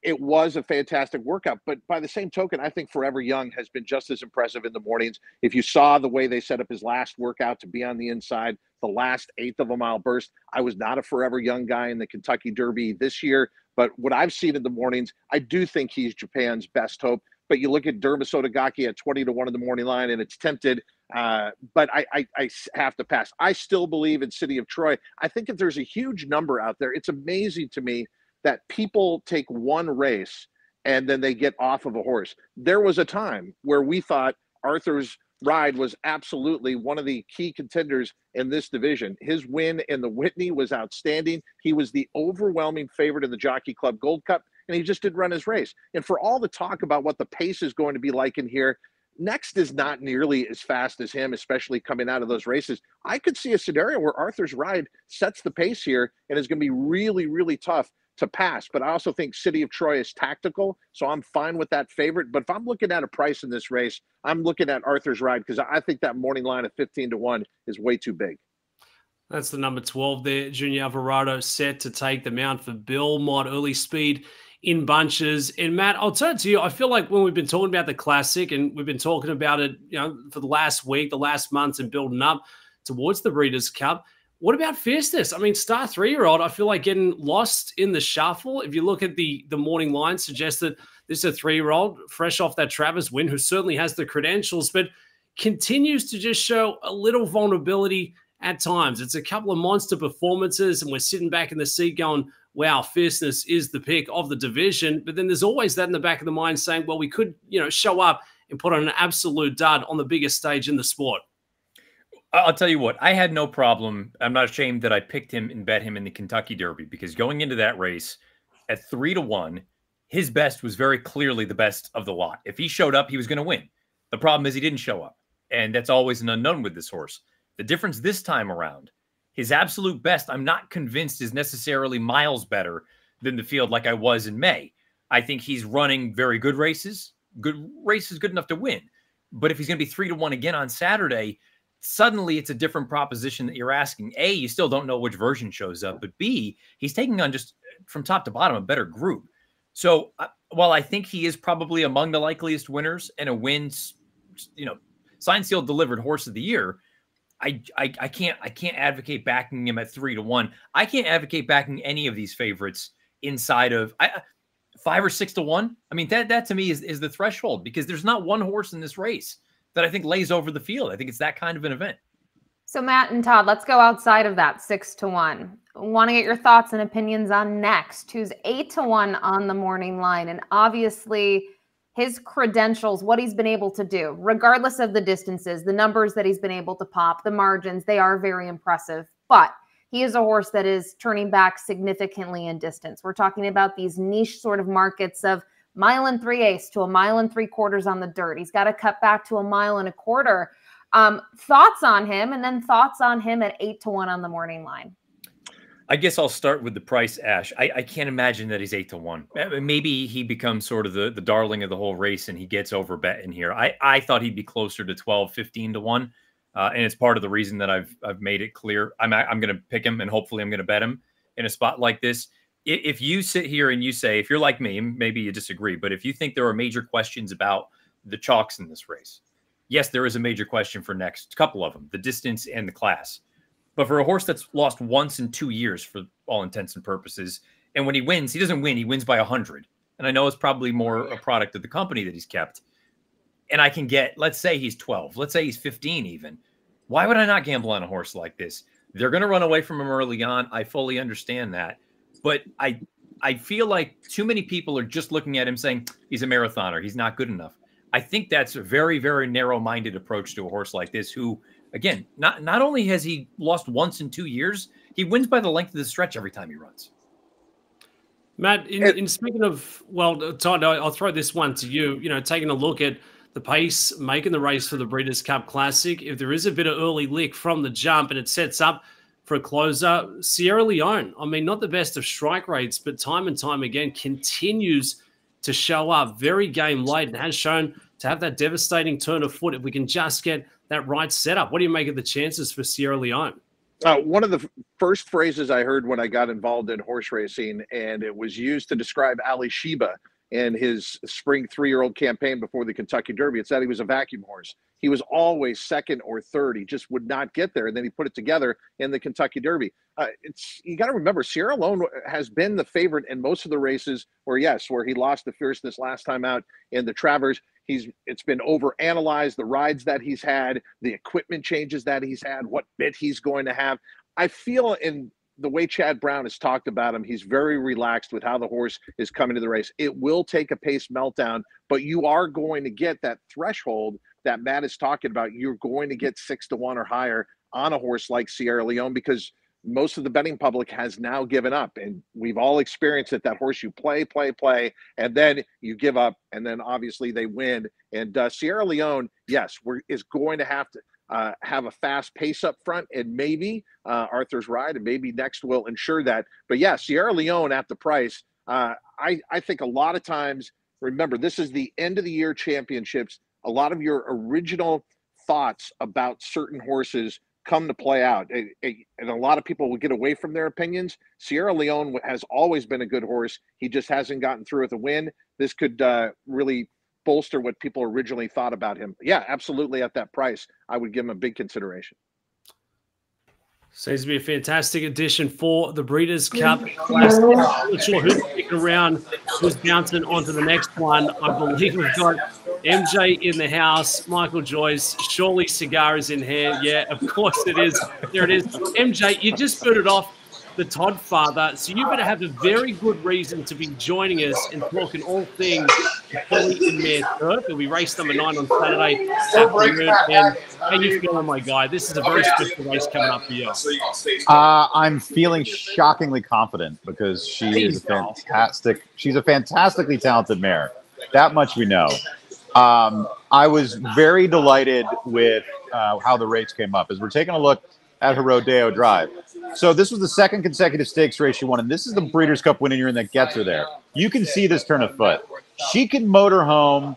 it was a fantastic workout. But by the same token, I think Forever Young has been just as impressive in the mornings. If you saw the way they set up his last workout to be on the inside, the last eighth of a mile burst, I was not a Forever Young guy in the Kentucky Derby this year. But what I've seen in the mornings, I do think he's Japan's best hope. But you look at Dermis Sotogake at 20-1 in the morning line, and it's tempted. But I have to pass. I still believe in City of Troy. I think if there's a huge number out there, it's amazing to me that people take one race and then they get off of a horse. There was a time where we thought Arthur's Ride was absolutely one of the key contenders in this division. His win in the Whitney was outstanding. He was the overwhelming favorite in the Jockey Club Gold Cup, and he just didn't run his race. And for all the talk about what the pace is going to be like in here, Next is not nearly as fast as him, especially coming out of those races. I could see a scenario where Arthur's Ride sets the pace here and is going to be really, really tough to pass. But I also think City of Troy is tactical, so I'm fine with that favorite. But if I'm looking at a price in this race, I'm looking at Arthur's Ride because I think that morning line of 15-1 is way too big. That's the number 12 there. Junior Alvarado set to take the mount for Belmont. Early speed in bunches. And Matt, I'll turn to you. I feel like when we've been talking about the Classic and we've been talking about it, for the last week, the last months, and building up towards the Breeders' Cup, what about Fierceness? I mean, Star 3-year-old, I feel like getting lost in the shuffle. If you look at the morning line, suggests that this is a 3-year-old fresh off that Travers win, who certainly has the credentials, but continues to just show a little vulnerability at times. It's a couple of monster performances, and we're sitting back in the seat going, wow, Fierceness is the pick of the division. But then there's always that in the back of the mind saying, well, we could, show up and put on an absolute dud on the biggest stage in the sport. I'll tell you what, I had no problem. I'm not ashamed that I picked him and bet him in the Kentucky Derby, because going into that race at 3-1, his best was very clearly the best of the lot. If he showed up, he was going to win. The problem is he didn't show up, and that's always an unknown with this horse. The difference this time around, his absolute best, I'm not convinced is necessarily miles better than the field like I was in May. I think he's running very good races good enough to win. But if he's going to be 3-1 again on Saturday, suddenly it's a different proposition that you're asking. A, you still don't know which version shows up, but B, he's taking on just from top to bottom a better group. So while I think he is probably among the likeliest winners and a wins, signed, sealed, delivered horse of the year, I can't advocate backing him at 3-1. I can't advocate backing any of these favorites inside of 5 or 6-1. I mean, that to me is the threshold, because there's not one horse in this race that I think lays over the field. I think it's that kind of an event. So Matt and Todd, let's go outside of that 6-1. Want to get your thoughts and opinions on Next, who's 8-1 on the morning line. And obviously his credentials, what he's been able to do, regardless of the distances, the numbers that he's been able to pop, the margins, they are very impressive. But he is a horse that is turning back significantly in distance. We're talking about these niche sort of markets of 1 3/8 to 1 3/4 on the dirt. He's got to cut back to 1 1/4. Thoughts on him, and then thoughts on him at 8-1 on the morning line. I guess I'll start with the price, Ash. I can't imagine that he's 8-1. Maybe he becomes sort of the darling of the whole race and he gets over bet in here. I thought he'd be closer to 12, 15-1. And it's part of the reason that I've made it clear. I'm going to pick him, and hopefully I'm going to bet him in a spot like this. If you sit here and you say, if you're like me, maybe you disagree, but if you think there are major questions about the chalks in this race, yes, there is a major question for Next, a couple of them, the distance and the class. But for a horse that's lost once in 2 years for all intents and purposes, and when he wins, he doesn't win. He wins by 100. And I know it's probably more a product of the company that he's kept. And I can get, let's say he's 12. Let's say he's 15 even. Why would I not gamble on a horse like this? They're going to run away from him early on. I fully understand that. But I feel like too many people are just looking at him saying, he's a marathoner. He's not good enough. I think that's a very, very narrow-minded approach to a horse like this who, again, not only has he lost once in 2 years, he wins by the length of the stretch every time he runs. Matt, in speaking of, well, Todd, I'll throw this one to you. You know, taking a look at the pace, making the race for the Breeders' Cup Classic, if there is a bit of early lick from the jump and it sets up for a closer, Sierra Leone, I mean, not the best of strike rates, but time and time again continues to show up very game late and has shown to have that devastating turn of foot if we can just get that right setup. What do you make of the chances for Sierra Leone? One of the first phrases I heard when I got involved in horse racing, and it was used to describe Ali Sheba in his spring 3-year-old campaign before the Kentucky Derby. It's that he was a vacuum horse. He was always second or third. He just would not get there. And then he put it together in the Kentucky Derby. You got to remember, Sierra Leone has been the favorite in most of the races where he lost the fierceness last time out in the Travers. It's been overanalyzed, the rides that he's had, the equipment changes that he's had, what bit he's going to have. I feel in the way Chad Brown has talked about him, he's very relaxed with how the horse is coming to the race. It will take a pace meltdown, but you are going to get that threshold that Matt is talking about. You're going to get 6-1 or higher on a horse like Sierra Leone because most of the betting public has now given up. And we've all experienced it, that horse you play, and then you give up, and then obviously they win. And Sierra Leone, yes, is going to have a fast pace up front, and maybe Arthur's Ride, and maybe Next will ensure that. But yeah, Sierra Leone at the price, I think a lot of times, remember, this is the end of the year championships. A lot of your original thoughts about certain horses come to play out, and a lot of people will get away from their opinions. Sierra Leone has always been a good horse. He just hasn't gotten through with a win. This could really bolster what people originally thought about him. Yeah, absolutely. At that price, I would give him a big consideration. Seems to be a fantastic addition for the Breeders' Cup Classic. I'm not sure who's sticking around, who's bouncing onto the next one. I believe we've got MJ in the house, Michael Joyce, surely cigar is in hand. Yeah, of course it is. There it is. MJ, you just booted off the Todd father, so you better have a very good reason to be joining us and talking all things Philly in Mare Turf. It'll be race number 9 on Saturday afternoon. And how you feeling, my guy? This is a very special race coming up for you. I'm feeling shockingly confident because she's a fantastically talented mare. That much we know. I was very delighted with how the race came up. As we're taking a look at her Rodeo Drive. So this was the second consecutive stakes race she won, and this is the Breeders' Cup winning year that gets her there. You can see this turn of foot. She can motor home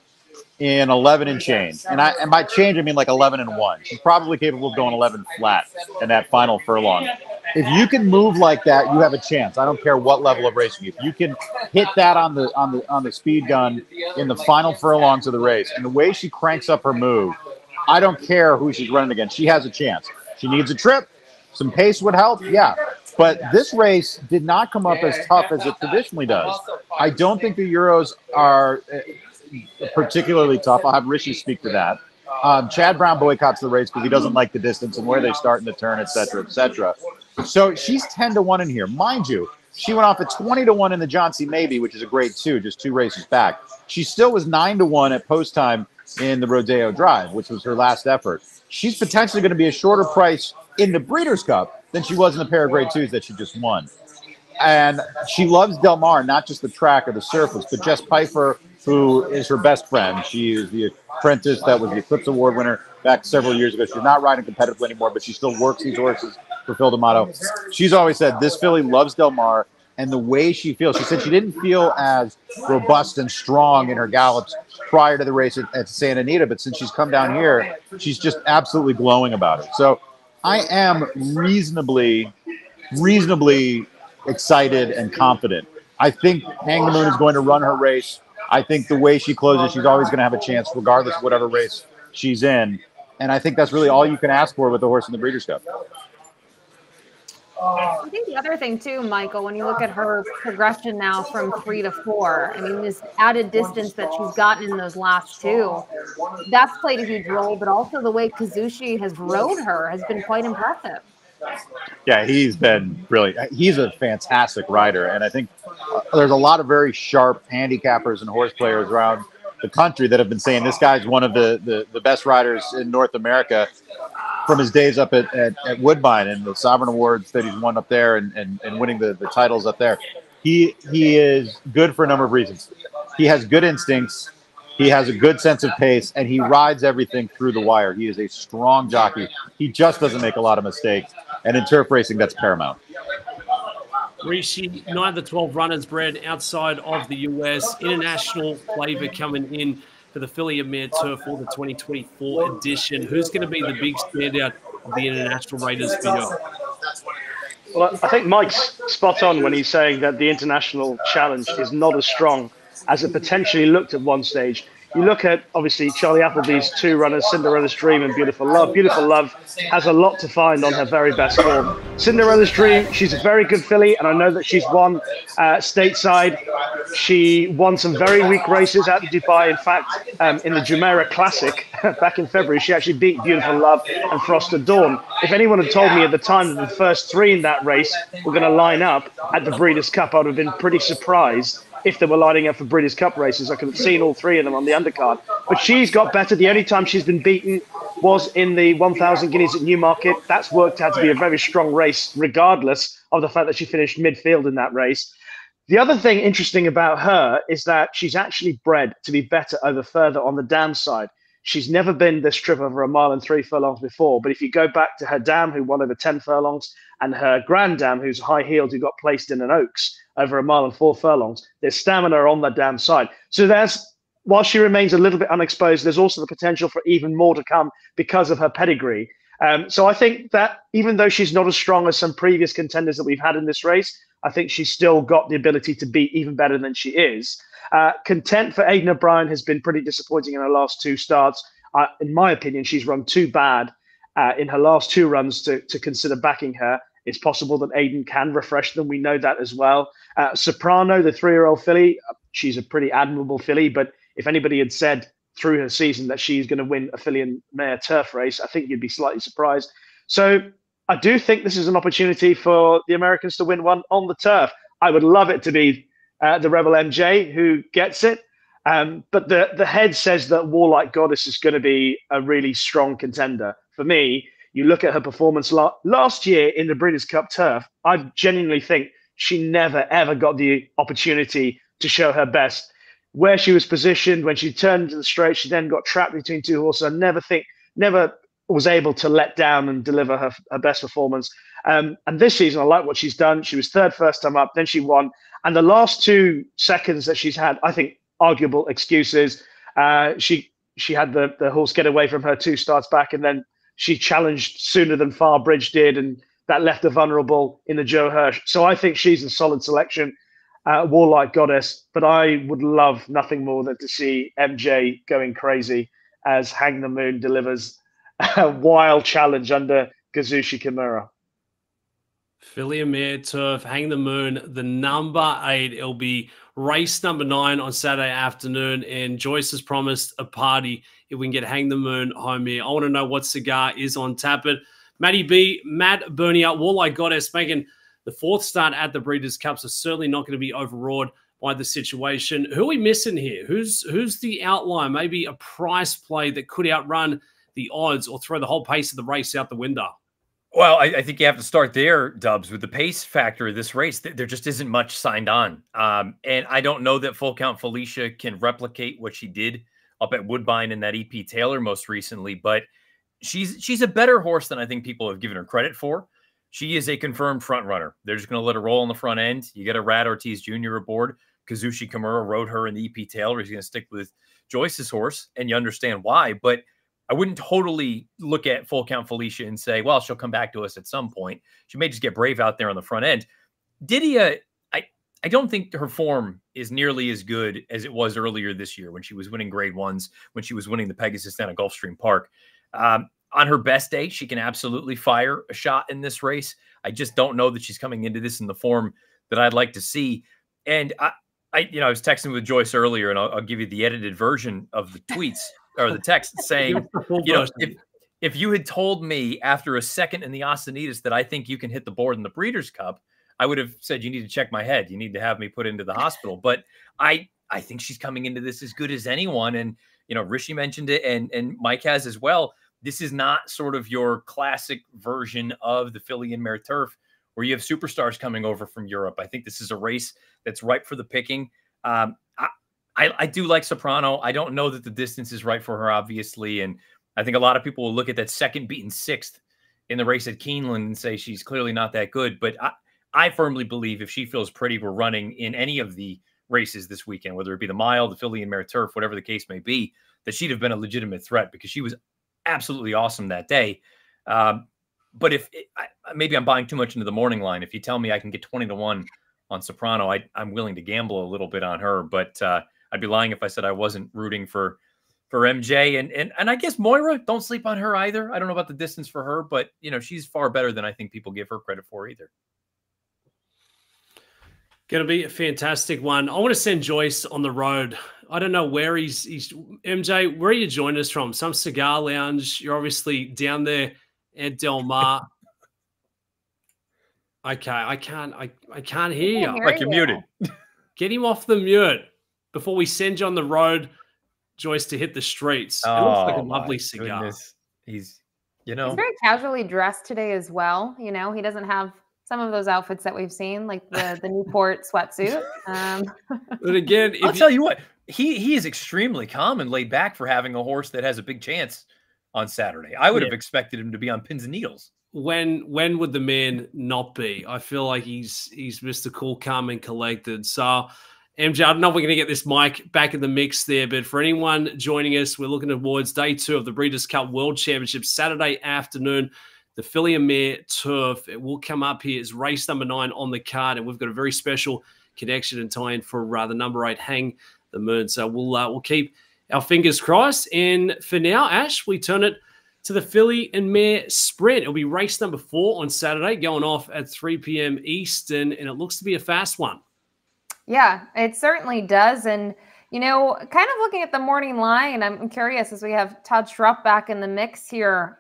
in 11 and change. And by change, I mean like 11 and 1. She's probably capable of going 11 flat in that final furlong. If you can move like that, you have a chance. I don't care what level of racing. If you can hit that on the speed gun in the final furlongs of the race, and the way she cranks up her move, I don't care who she's running against. She has a chance. She needs a trip. Some pace would help, yeah. But this race did not come up as tough as it traditionally does. I don't think the Euros are particularly tough. I'll have Rishi speak to that. Chad Brown boycotts the race because he doesn't like the distance and where they start in the turn, et cetera, et cetera. So she's 10-1 in here. Mind you, she went off at 20-1 in the John C. Maybe, which is a grade 2, just 2 races back. She still was 9-1 at post time in the Rodeo Drive, which was her last effort. She's potentially going to be a shorter price in the Breeders' Cup than she was in the pair of grade 2s that she just won. And she loves Del Mar, not just the track or the surface, but Jess Pfeiffer, who is her best friend. She is the apprentice that was the Eclipse Award winner back several years ago. She's not riding competitively anymore, but she still works these horses for Phil D'Amato. She's always said this filly loves Del Mar, and the way she feels. She said she didn't feel as robust and strong in her gallops prior to the race at Santa Anita, but since she's come down here, she's just absolutely glowing about it. So I am reasonably excited and confident. I think Hang the Moon is going to run her race. I think the way she closes, she's always going to have a chance regardless of whatever race she's in. And I think that's really all you can ask for with the horse in the Breeders' Cup. I think the other thing too, Michael, when you look at her progression now from 3 to 4, I mean, this added distance that she's gotten in those last two, that's played a huge role, but also the way Kazushi has rode her has been quite impressive. Yeah, he's been brilliant. He's a fantastic rider, and I think there's a lot of very sharp handicappers and horse players around the country that have been saying this guy's one of the best riders in North America from his days up at Woodbine and the Sovereign Awards that he's won up there and winning the titles up there. He is good for a number of reasons. He has good instincts. He has a good sense of pace, and he rides everything through the wire. He is a strong jockey. He just doesn't make a lot of mistakes. And in turf racing, that's paramount. Rishi, 9 of the 12 runners bred outside of the US. International flavor coming in for the Filly and Mare Turf for the 2024 edition. Who's going to be the big standout of the international raiders for you? Well, I think Mike's spot on when he's saying that the international challenge is not as strong as it potentially looked at one stage. You look at, obviously, Charlie Appleby's two runners, Cinderella's Dream and Beautiful Love. Beautiful Love has a lot to find on her very best form. Cinderella's Dream, she's a very good filly, and I know that she's won stateside. She won some very weak races out in Dubai. In fact, in the Jumeirah Classic back in February, she actually beat Beautiful Love and Frosted Dawn. If anyone had told me at the time that the first three in that race were going to line up at the Breeders' Cup, I would have been pretty surprised. If they were lining up for Breeders' Cup races, I could have seen all three of them on the undercard. But she's got better. The only time she's been beaten was in the 1,000 guineas at Newmarket. That's worked out to be a very strong race, regardless of the fact that she finished midfield in that race. The other thing interesting about her is that she's actually bred to be better over further on the dam side. She's never been this trip over a mile and 3 furlongs before. But if you go back to her dam, who won over 10 furlongs, and her grand dam, who's high-heeled, who got placed in an Oaks over a mile and 4 furlongs, there's stamina on the dam side. So while she remains a little bit unexposed, there's also the potential for even more to come because of her pedigree. So I think that even though she's not as strong as some previous contenders that we've had in this race, I think she's still got the ability to beat even better than she is. Content for Aidan O'Brien has been pretty disappointing in her last two starts. In my opinion, she's run too bad in her last two runs to consider backing her. It's possible that Aidan can refresh them. We know that as well. Soprano, the 3-year-old filly, she's a pretty admirable filly, but if anybody had said through her season that she's going to win a Filly and Mare Turf race, I think you'd be slightly surprised. So I do think this is an opportunity for the Americans to win one on the turf. I would love it to be the Rebel MJ who gets it. But the head says that Warlike Goddess is going to be a really strong contender. For me, you look at her performance last year in the Breeders' Cup Turf, I genuinely think she never, ever got the opportunity to show her best. Where she was positioned, when she turned into the straight, she then got trapped between two horses. I never was able to let down and deliver her best performance. And this season, I like what she's done. She was third first time up, then she won. And the last 2 seconds that she's had, I think, arguable excuses. She had the horse get away from her 2 starts back, and then she challenged sooner than Farbridge did, and that left her vulnerable in the Joe Hirsch. So I think she's a solid selection, Warlike Goddess. But I would love nothing more than to see MJ going crazy as Hang the Moon delivers a wild challenge under Kazushi Kimura. Filly and Mare Turf, Hang the Moon, the number 8. It'll be race number 9 on Saturday afternoon, and Joyce has promised a party if we can get Hang the Moon home here. I want to know what cigar is on tap. It. Matty B, Matt Bernier, Warlike Goddess making the 4th start at the Breeders' Cup, so certainly not going to be overawed by the situation. Who are we missing here? Who's the outlier? Maybe a price play that could outrun the odds or throw the whole pace of the race out the window? Well, I think you have to start there, Dubs, with the pace factor of this race. There just isn't much signed on. And I don't know that Full Count Felicia can replicate what she did up at Woodbine and that EP Taylor most recently, but she's a better horse than I think people have given her credit for. She is a confirmed front runner. They're just going to let her roll on the front end. You get a Rad Ortiz Jr. aboard. Kazushi Kimura rode her in the EP Taylor. He's going to stick with Joyce's horse, and you understand why, but I wouldn't totally look at Full Count Felicia and say, well, she'll come back to us at some point. She may just get brave out there on the front end. Didia, I don't think her form is nearly as good as it was earlier this year when she was winning grade 1s, when she was winning the Pegasus down at Gulfstream Park. on her best day, she can absolutely fire a shot in this race. I just don't know that she's coming into this in the form that I'd like to see. And I was texting with Joyce earlier, and I'll give you the edited version of the tweets or the text saying, if you had told me after a second in the Ostinitas that I think you can hit the board in the Breeders' Cup, I would have said, you need to check my head. You need to have me put into the hospital. But I think she's coming into this as good as anyone. And, Rishi mentioned it, and Mike has as well. This is not sort of your classic version of the Filly and Mare Turf where you have superstars coming over from Europe. I think this is a race that's ripe for the picking. I do like Soprano. I don't know that the distance is right for her, obviously. And I think a lot of people will look at that second beaten sixth in the race at Keeneland and say she's clearly not that good. But I firmly believe if she feels pretty, we're running in any of the races this weekend, whether it be the mile, the Filly and Mare Turf, whatever the case may be, that she'd have been a legitimate threat because she was absolutely awesome that day. But maybe I'm buying too much into the morning line. If you tell me I can get 20-1 on Soprano, I'm willing to gamble a little bit on her. But I'd be lying if I said I wasn't rooting for MJ. And I guess Moira, don't sleep on her either. I don't know about the distance for her, but she's far better than I think people give her credit for either. Going to be a fantastic one. I want to send Joyce on the road. I don't know where he's MJ, where are you joining us from? Some cigar lounge. You're obviously down there at Del Mar. Okay, I can't hear you. Like you're muted. Get him off the mute before we send you on the road, Joyce, to hit the streets. It looks like a lovely cigar. Goodness. He's very casually dressed today as well. He doesn't have some of those outfits that we've seen, like the Newport sweatsuit. But again, I'll tell you what, he is extremely calm and laid back for having a horse that has a big chance on Saturday. I would have expected him to be on pins and needles. When would the man not be? I feel like he's Mr. Cool, calm, and collected. So, MJ, I don't know if we're going to get this mic back in the mix there, but for anyone joining us, we're looking towards day 2 of the Breeders' Cup World Championship, Saturday afternoon. The Filly and Mare Turf. It will come up here as race number 9 on the card, and we've got a very special connection and tie-in for the number 8, Hang the Moon. So we'll keep our fingers crossed. And for now, Ash, we turn it to the Filly and Mare Sprint. It'll be race number 4 on Saturday, going off at 3 p.m. Eastern, and it looks to be a fast one. Yeah, it certainly does. And, kind of looking at the morning line, I'm curious as we have Todd Schrupp back in the mix here.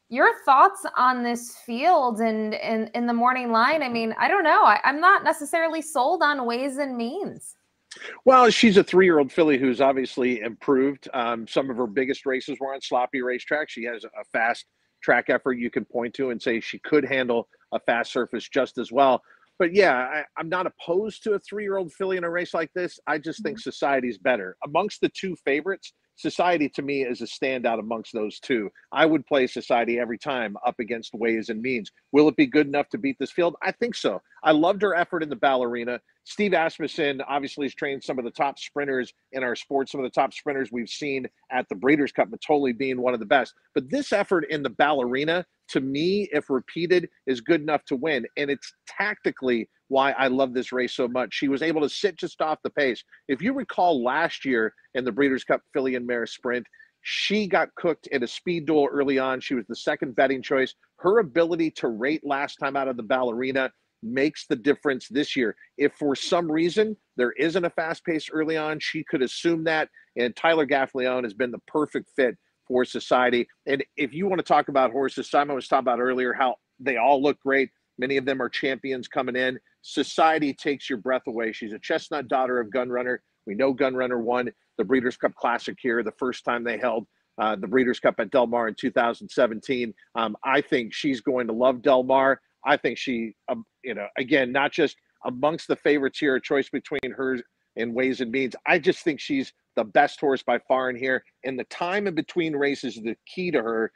Your thoughts on this field and in the morning line? I mean, I don't know. I'm not necessarily sold on Ways and Means. Well, she's a 3-year-old filly who's obviously improved. Some of her biggest races were on sloppy racetracks. She has a fast track effort you can point to and say she could handle a fast surface just as well. But yeah, I'm not opposed to a 3-year-old filly in a race like this. I just think Society's better. Amongst the 2 favorites, Society to me is a standout amongst those 2. I would play Society every time up against Ways and Means. Will it be good enough to beat this field? I think so. I loved her effort in the Ballerina. Steve Asmussen obviously has trained some of the top sprinters in our sport, some of the top sprinters we've seen at the Breeders' Cup, Matoli being one of the best. But this effort in the Ballerina, to me, if repeated, is good enough to win. And it's tactically why I love this race so much. She was able to sit just off the pace. If you recall last year in the Breeders' Cup Filly and Mare Sprint, she got cooked in a speed duel early on. She was the second betting choice. Her ability to rate last time out of the Ballerina makes the difference this year. If for some reason there isn't a fast pace early on, she could assume that. And Tyler Gaffleone has been the perfect fit for Society. And if you want to talk about horses, Simon was talking about earlier how they all look great. Many of them are champions coming in. Society takes your breath away. She's a chestnut daughter of Gunrunner. We know Gunrunner won the Breeders' Cup Classic here the first time they held the Breeders' Cup at Del Mar in 2017. I think she's going to love Del Mar. I think she, again, not just amongst the favorites here, a choice between her and Ways and Means. I just think she's the best horse by far in here. And the time in between races is the key to her.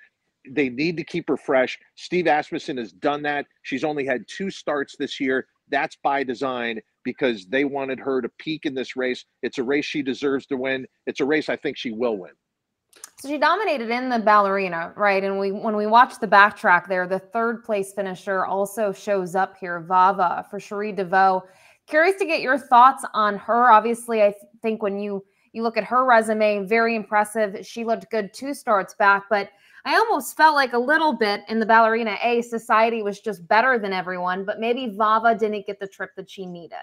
They need to keep her fresh. Steve Asmussen has done that. She's only had 2 starts this year. That's by design because they wanted her to peak in this race. It's a race she deserves to win. It's a race I think she will win. So she dominated in the Ballerina, right? And when we watch the backtrack there, the 3rd place finisher also shows up here, Vava for Cherie DeVoe. Curious to get your thoughts on her. Obviously, I think when you look at her resume, very impressive. She looked good 2 starts back, but I almost felt like a little bit in the ballerina A, Society was just better than everyone, but maybe Vava didn't get the trip that she needed.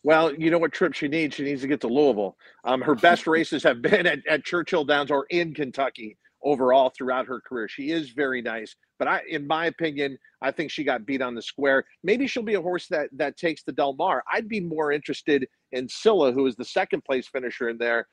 Well, you know what trip she needs? She needs to get to Louisville. Her best races have been at Churchill Downs or in Kentucky overall throughout her career. She is very nice, but in my opinion, I think she got beat on the square. Maybe she'll be a horse that takes the Del Mar. I'd be more interested in Scylla, who is the second place finisher in there.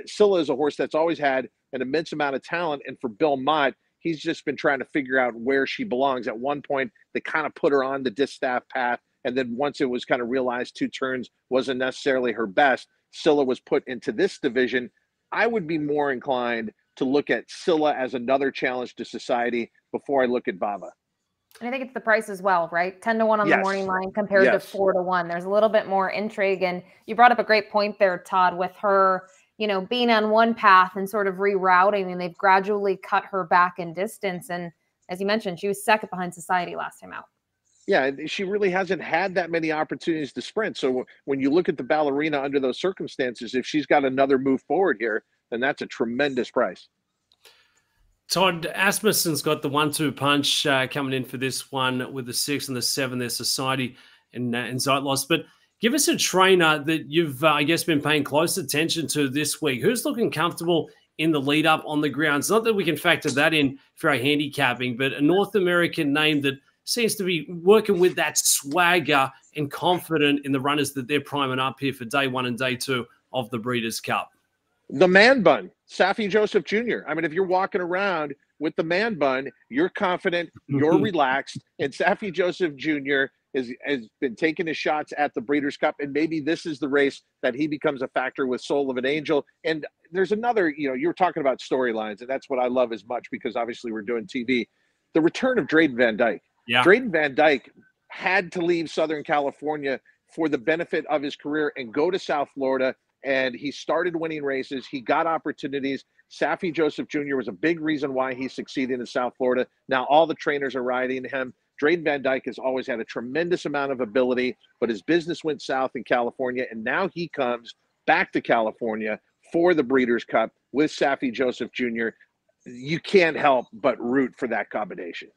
Scylla is a horse that's always had an immense amount of talent, and for Bill Mott, he's just been trying to figure out where she belongs. At one point, they kind of put her on the distaff path. And then once it was kind of realized 2 turns wasn't necessarily her best, Scylla was put into this division. I would be more inclined to look at Scylla as another challenge to Society before I look at Vava. And I think it's the price as well, right? 10 to 1 on the morning line compared to 4 to 1. There's a little bit more intrigue. And you brought up a great point there, Todd, with her, you know, being on one path and sort of rerouting, and they've gradually cut her back in distance. And as you mentioned, she was second behind Society last time out. Yeah, she really hasn't had that many opportunities to sprint. So when you look at the ballerina under those circumstances, if she's got another move forward here, then that's a tremendous price. Todd, Asmussen's got the 1-2 punch coming in for this one with the 6 and the 7, their Society and Zeitlos. But give us a trainer that you've, I guess, been paying close attention to this week. Who's looking comfortable in the lead up on the grounds? Not that we can factor that in for our handicapping, but a North American name that seems to be working with that swagger and confident in the runners that they're priming up here for day 1 and day 2 of the Breeders' Cup. The man bun, Safi Joseph Jr. I mean, if you're walking around with the man bun, you're confident, you're relaxed, and Safi Joseph Jr. has been taking his shots at the Breeders' Cup, and maybe this is the race that he becomes a factor with Soul of an Angel. And there's another, you know, you were talking about storylines, and that's what I love as much because obviously we're doing TV. The return of Drayden Van Dyke. Yeah. Drayden Van Dyke had to leave Southern California for the benefit of his career and go to South Florida, and he started winning races. He got opportunities. Safi Joseph Jr. was a big reason why he succeeded in South Florida. Now all the trainers are riding him. Drayden Van Dyke has always had a tremendous amount of ability, but his business went south in California, and now he comes back to California for the Breeders' Cup with Safi Joseph Jr. You can't help but root for that combination.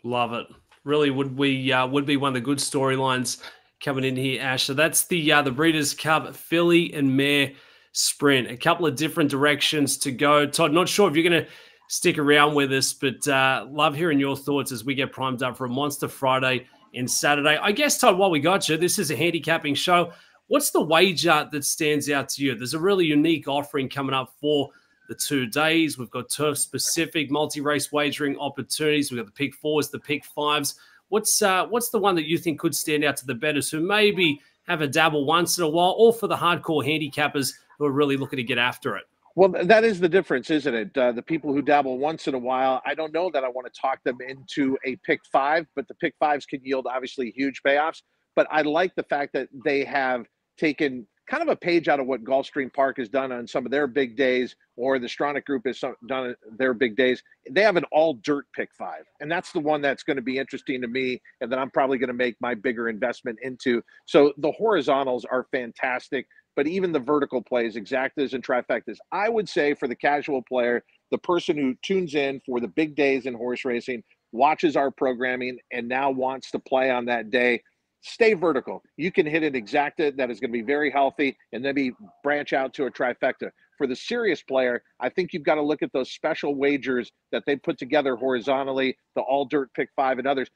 Love it. Really would be one of the good storylines coming in here, Ash. So that's the Breeders' Cup filly and mare sprint. A couple of different directions to go. Todd, not sure if you're going to stick around with us, but love hearing your thoughts as we get primed up for a Monster Friday and Saturday. I guess, Todd, while we got you, this is a handicapping show. What's the wager that stands out to you? There's a really unique offering coming up for the 2 days. We've got turf-specific multi-race wagering opportunities. We've got the pick 4s, the pick 5s. What's the one that you think could stand out to the bettors who maybe have a dabble once in a while, or for the hardcore handicappers who are really looking to get after it? Well, that is the difference, isn't it? The people who dabble once in a while, I don't know that I want to talk them into a pick 5, but the pick 5s can yield obviously huge payoffs. But I like the fact that they have taken kind of a page out of what Gulfstream Park has done on some of their big days, or the Stronach Group has done their big days. They have an all-dirt pick 5, and that's the one that's going to be interesting to me and that I'm probably going to make my bigger investment into. So the horizontals are fantastic, but even the vertical plays, exactas and trifectas, I would say for the casual player, the person who tunes in for the big days in horse racing, watches our programming, and now wants to play on that day, stay vertical. You can hit an exacta that is going to be very healthy and maybe branch out to a trifecta. For the serious player, I think you've got to look at those special wagers that they put together horizontally, the all dirt pick 5 and others.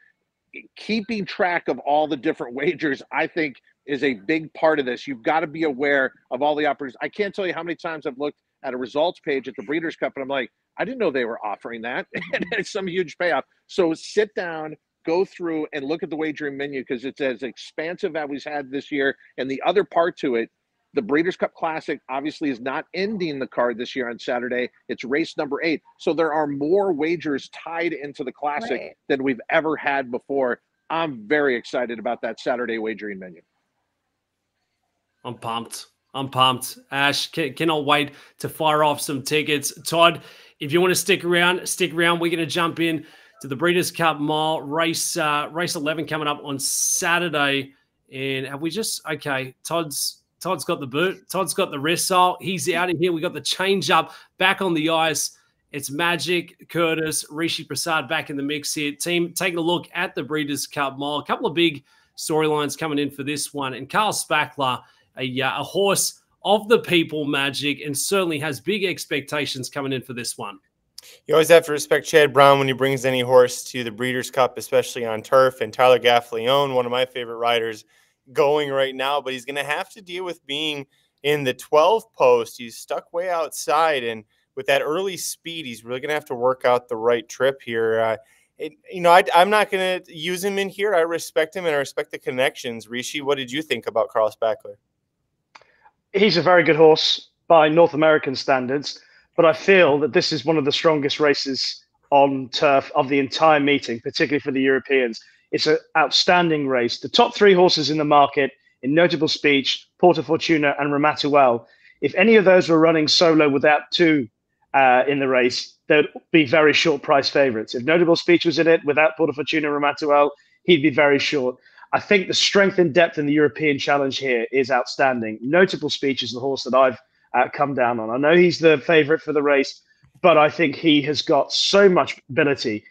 Keeping track of all the different wagers, I think, is a big part of this. You've got to be aware of all the opportunities. I can't tell you how many times I've looked at a results page at the Breeders' Cup and I'm like, I didn't know they were offering that. And it's some huge payoff. So sit down, go through and look at the wagering menu because it's as expansive as we've had this year. And the other part to it, the Breeders' Cup Classic obviously is not ending the card this year on Saturday. It's race number 8. So there are more wagers tied into the Classic than we've ever had before. I'm very excited about that Saturday wagering menu. I'm pumped. Ash, cannot wait to fire off some tickets. Todd, if you want to stick around. We're going to jump in to the Breeders' Cup Mile race 11 coming up on Saturday. And have we just, okay, Todd's got the boot. Todd's got the wrist sole. He's out of here. We got the change up back on the ice. It's Magic, Curtis, Rishi Prasad back in the mix here. Team taking a look at the Breeders' Cup Mile. A couple of big storylines coming in for this one. And Carl Spackler, a horse of the people, Magic, and certainly has big expectations coming in for this one. You always have to respect Chad Brown when he brings any horse to the Breeders' Cup, especially on turf. And Tyler Gaffleone, one of my favorite riders, going right now. But he's going to have to deal with being in the 12 post. He's stuck way outside. And with that early speed, he's really going to have to work out the right trip here. I'm not going to use him in here. I respect him and I respect the connections. Rishi, what did you think about Carl Spackler? He's a very good horse by North American standards. But I feel that this is one of the strongest races on turf of the entire meeting, particularly for the Europeans. It's an outstanding race. The top 3 horses in the market, in Notable Speech, Porta Fortuna, and Ramatuelle, if any of those were running solo without 2 in the race, they'd be very short price favorites. If Notable Speech was in it without Porta Fortuna and Ramatuelle, he'd be very short. I think the strength and depth in the European Challenge here is outstanding. Notable Speech is the horse that I've come down on. I know he's the favorite for the race, but I think he has got so much ability.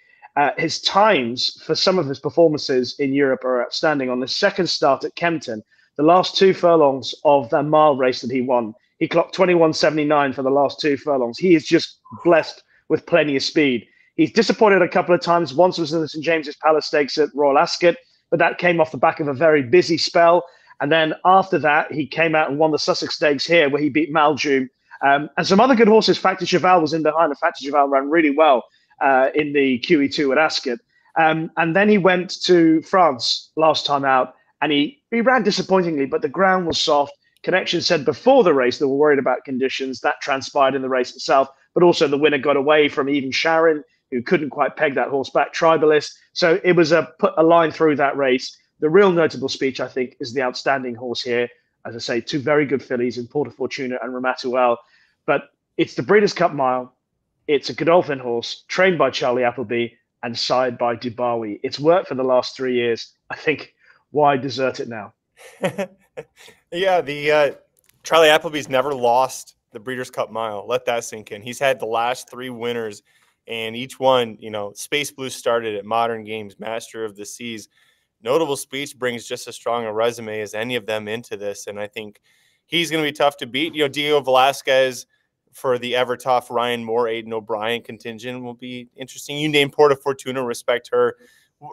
His times for some of his performances in Europe are outstanding. On the second start at Kempton, the last 2 furlongs of the mile race that he won, he clocked 21.79 for the last 2 furlongs. He is just blessed with plenty of speed. He's disappointed a couple of times. Once was in the St. James's Palace Stakes at Royal Ascot, but that came off the back of a very busy spell. And then after that, he came out and won the Sussex Stakes here, where he beat Maljoom. And some other good horses. Factor Cheval was in behind, and Factor Cheval ran really well in the QE2 at Ascot. And then he went to France last time out, and he ran disappointingly, but the ground was soft. Connection said before the race they were worried about conditions. That transpired in the race itself, but also the winner got away from even Sharon, who couldn't quite peg that horse back, Tribalist. So it was put a line through that race. The real Notable Speech, I think, is the outstanding horse here. As I say, 2 very good fillies in Porta Fortuna and Ramatuelle. But it's the Breeders' Cup Mile. It's a Godolphin horse, trained by Charlie Appleby and sired by Dubawi. It's worked for the last 3 years. I think, why desert it now? Yeah, the Charlie Appleby's never lost the Breeders' Cup Mile. Let that sink in. He's had the last 3 winners, and each one, Space Blue started at Modern Games, Master of the Seas. Notable Speech brings just as strong a resume as any of them into this, and I think he's going to be tough to beat. Diego Velasquez for the Evertoff, Ryan Moore, Aidan O'Brien contingent will be interesting. You named Porta Fortuna, respect her.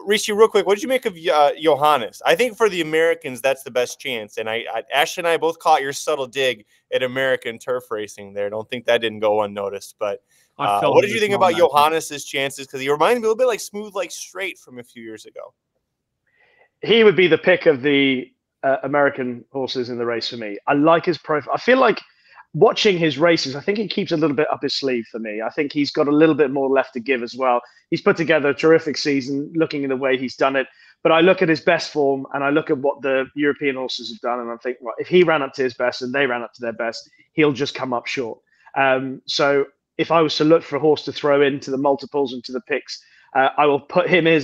Rishi, real quick, what did you make of Johannes? I think for the Americans, that's the best chance. And Ashley and I both caught your subtle dig at American turf racing there. Don't think that didn't go unnoticed. But what did you think about Johannes's chances? Because he reminded me a little bit like Smooth Like Straight from a few years ago. He would be the pick of the American horses in the race for me. I like his profile. I feel like watching his races, I think he keeps a little bit up his sleeve for me. I think he's got a little bit more left to give as well. He's put together a terrific season, looking at the way he's done it. But I look at his best form and I look at what the European horses have done, and I think, well, if he ran up to his best and they ran up to their best, he'll just come up short. So if I was to look for a horse to throw into the multiples and to the picks, I will put him in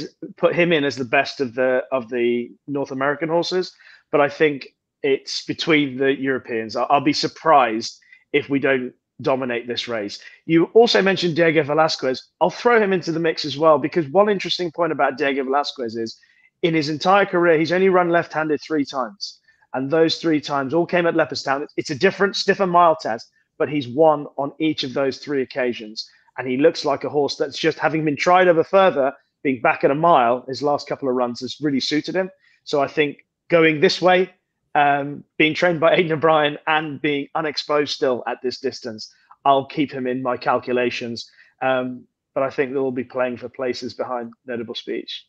as the best of the North American horses. But I think it's between the Europeans. I'll be surprised if we don't dominate this race. You also mentioned Diego Velasquez. I'll throw him into the mix as well, because one interesting point about Diego Velasquez is in his entire career, he's only run left-handed 3 times. And those 3 times all came at Leopardstown. It's a different, stiffer mile test, but he's won on each of those 3 occasions. And he looks like a horse that's just, having been tried over further, being back at a mile, his last couple of runs has really suited him. So I think going this way, being trained by Aidan O'Brien and being unexposed still at this distance, I'll keep him in my calculations. But I think they'll be playing for places behind Notable Speech.